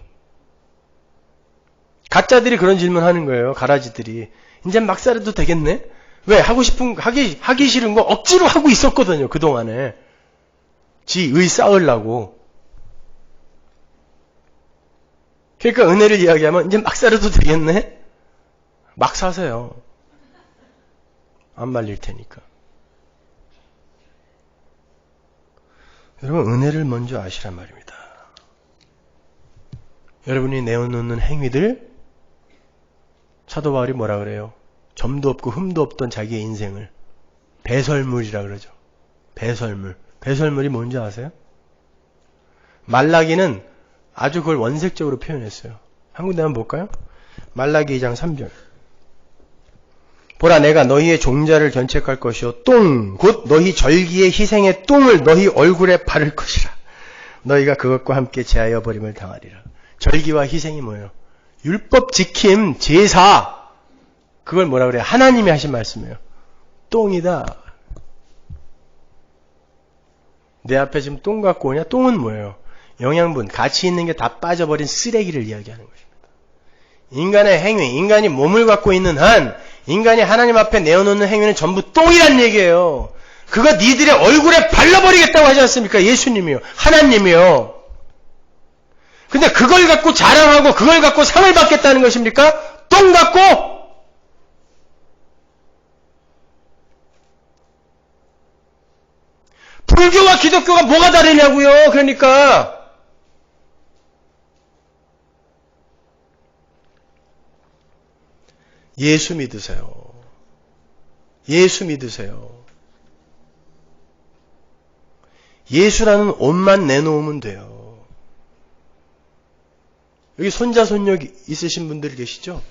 가짜들이 그런 질문 하는 거예요. 가라지들이. 이제 막 살아도 되겠네? 왜? 하기 싫은 거 억지로 하고 있었거든요. 그동안에. 지의 쌓으려고. 그러니까 은혜를 이야기하면 이제 막 살아도 되겠네? 막 사세요. 안 말릴 테니까. 여러분 은혜를 먼저 아시란 말입니다. 여러분이 내어놓는 행위들 사도 바울이 뭐라 그래요? 점도 없고 흠도 없던 자기의 인생을 배설물이라 그러죠. 배설물. 배설물이 뭔지 아세요? 말라기는 아주 그걸 원색적으로 표현했어요. 한 군데 한번 볼까요? 말라기 2장 3절. 보라 내가 너희의 종자를 견책할 것이요 똥 곧 너희 절기의 희생의 똥을 너희 얼굴에 바를 것이라. 너희가 그것과 함께 제하여 버림을 당하리라. 절기와 희생이 뭐예요? 율법 지킴 제사. 그걸 뭐라 그래요? 하나님이 하신 말씀이에요. 똥이다. 내 앞에 지금 똥 갖고 오냐? 똥은 뭐예요? 영양분, 가치 있는 게 다 빠져버린 쓰레기를 이야기하는 것입니다. 인간의 행위, 인간이 몸을 갖고 있는 한 인간이 하나님 앞에 내어놓는 행위는 전부 똥이란 얘기예요. 그거 니들의 얼굴에 발라버리겠다고 하지 않습니까? 예수님이요. 하나님이요. 근데 그걸 갖고 자랑하고 그걸 갖고 상을 받겠다는 것입니까? 똥 갖고? 불교와 기독교가 뭐가 다르냐고요. 그러니까 예수 믿으세요. 예수 믿으세요. 예수라는 옷만 내놓으면 돼요. 여기 손자, 손녀 있으신 분들 계시죠?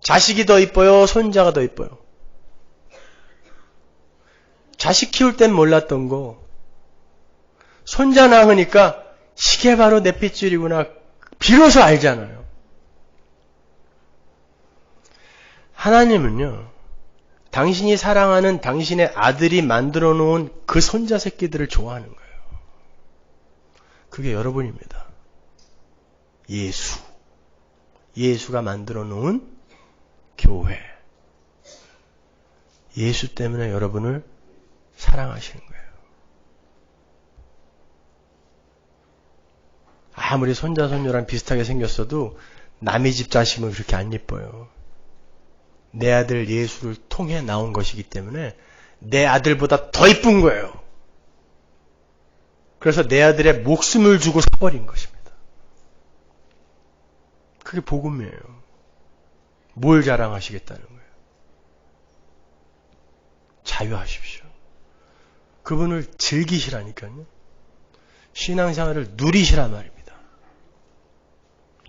자식이 더 이뻐요? 손자가 더 이뻐요? 자식 키울 땐 몰랐던 거, 손자 낳으니까 이게 바로 내 핏줄이구나. 비로소 알잖아요. 하나님은요, 당신이 사랑하는 당신의 아들이 만들어 놓은 그 손자 새끼들을 좋아하는 거예요. 그게 여러분입니다. 예수. 예수가 만들어 놓은 교회. 예수 때문에 여러분을 사랑하시는 거예요. 아무리 손자, 손녀랑 비슷하게 생겼어도 남의 집 자식은 그렇게 안 예뻐요. 내 아들 예수를 통해 나온 것이기 때문에 내 아들보다 더 이쁜 거예요. 그래서 내 아들의 목숨을 주고 사버린 것입니다. 그게 복음이에요. 뭘 자랑하시겠다는 거예요? 자유하십시오. 그분을 즐기시라니까요. 신앙생활을 누리시란 말입니다.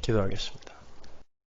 기도하겠습니다.